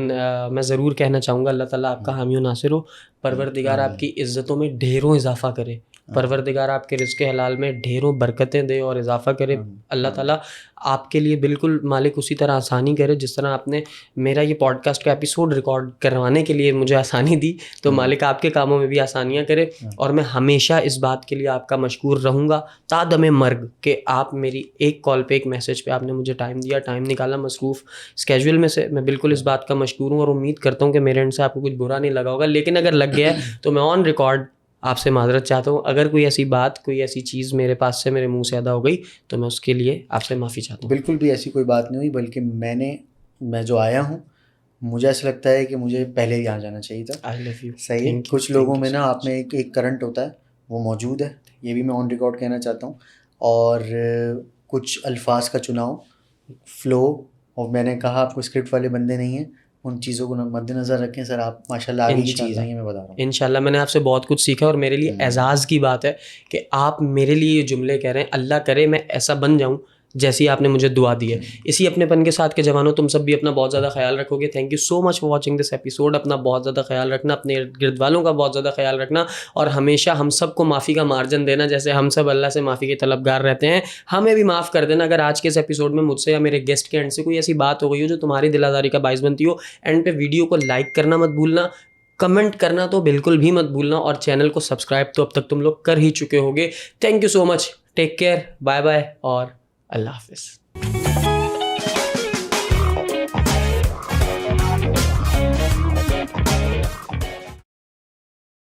मैं ज़रूर कहना चाहूँगा अल्लाह ताला आपका हामी व नासिर हो, परवरदिगार आपकी इज़्ज़तों में ढेरों इजाफ़ा करे, परवरदिगार आपके रिज़्क़ हलाल में ढेरों बरकतें दे और इजाफ़ा करे। अल्लाह ताला आपके लिए बिल्कुल मालिक उसी तरह आसानी करे जिस तरह आपने मेरा ये पॉडकास्ट का एपिसोड रिकॉर्ड करवाने के लिए मुझे आसानी दी, तो मालिक आपके कामों में भी आसानियाँ करे। और मैं हमेशा इस बात के लिए आपका मशकूर रहूँगा तादमे मर्ग कि आप मेरी एक कॉल पे, एक मैसेज पे आपने मुझे टाइम दिया, टाइम निकाला मसरूफ़ स्केड्यूल में से। मैं बिल्कुल इस बात का मशकूर हूँ और उम्मीद करता हूँ कि मेरे एंड से आपको कुछ बुरा नहीं लगा होगा, लेकिन अगर लग गया है तो मैं ऑन रिकॉर्ड आपसे माजरत चाहता हूँ। अगर कोई ऐसी बात, कोई ऐसी चीज़ मेरे पास से, मेरे मुंह से अदा हो गई तो मैं उसके लिए आपसे माफ़ी चाहता हूँ। बिल्कुल भी ऐसी कोई बात नहीं हुई, बल्कि मैं जो आया हूँ, मुझे ऐसा लगता है कि मुझे पहले ही यहाँ जाना चाहिए था। I love you. सही है। कुछ लोगों में ना आप में एक करंट होता है, वो मौजूद है, ये भी मैं ऑन रिकॉर्ड कहना चाहता हूँ। और कुछ अल्फाज का चुनाव, फ्लो, और मैंने कहा आपको स्क्रिप्ट वाले बंदे नहीं हैं, उन चीज़ों को मद्देनज़र रखें सर। आप माशाल्लाह आगे की चीज़ नहीं है, मैं बता रहा हूँ। इंशाल्लाह मैंने आपसे बहुत कुछ सीखा और मेरे लिए एजाज़ की बात है कि आप मेरे लिए ये जुमले कह रहे हैं। अल्लाह करे मैं ऐसा बन जाऊँ जैसी आपने मुझे दुआ दी है। इसी अपनेपन के साथ के जवानों, तुम सब भी अपना बहुत ज़्यादा ख्याल रखोगे। Thank you so much for watching this episode. अपना बहुत ज़्यादा ख्याल रखना, अपने इर्द गिर्द वालों का बहुत ज़्यादा ख्याल रखना, और हमेशा हम सबको माफ़ी का मार्जिन देना। जैसे हम सब अल्लाह से माफ़ी के तलबगार रहते हैं, हमें भी माफ़ कर देना अगर आज के इस एपिसोड में मुझसे या मेरे गेस्ट के एंड से कोई ऐसी बात हो गई हो जो तुम्हारी दिलादारी का बाइस बनती हो। एंड पे वीडियो को लाइक करना मत भूलना, कमेंट करना तो बिल्कुल भी मत भूलना, और चैनल को सब्सक्राइब तो अब तक तुम लोग कर ही चुके होगे। Thank you so much, take care, bye bye और अल्लाह हाफिज़।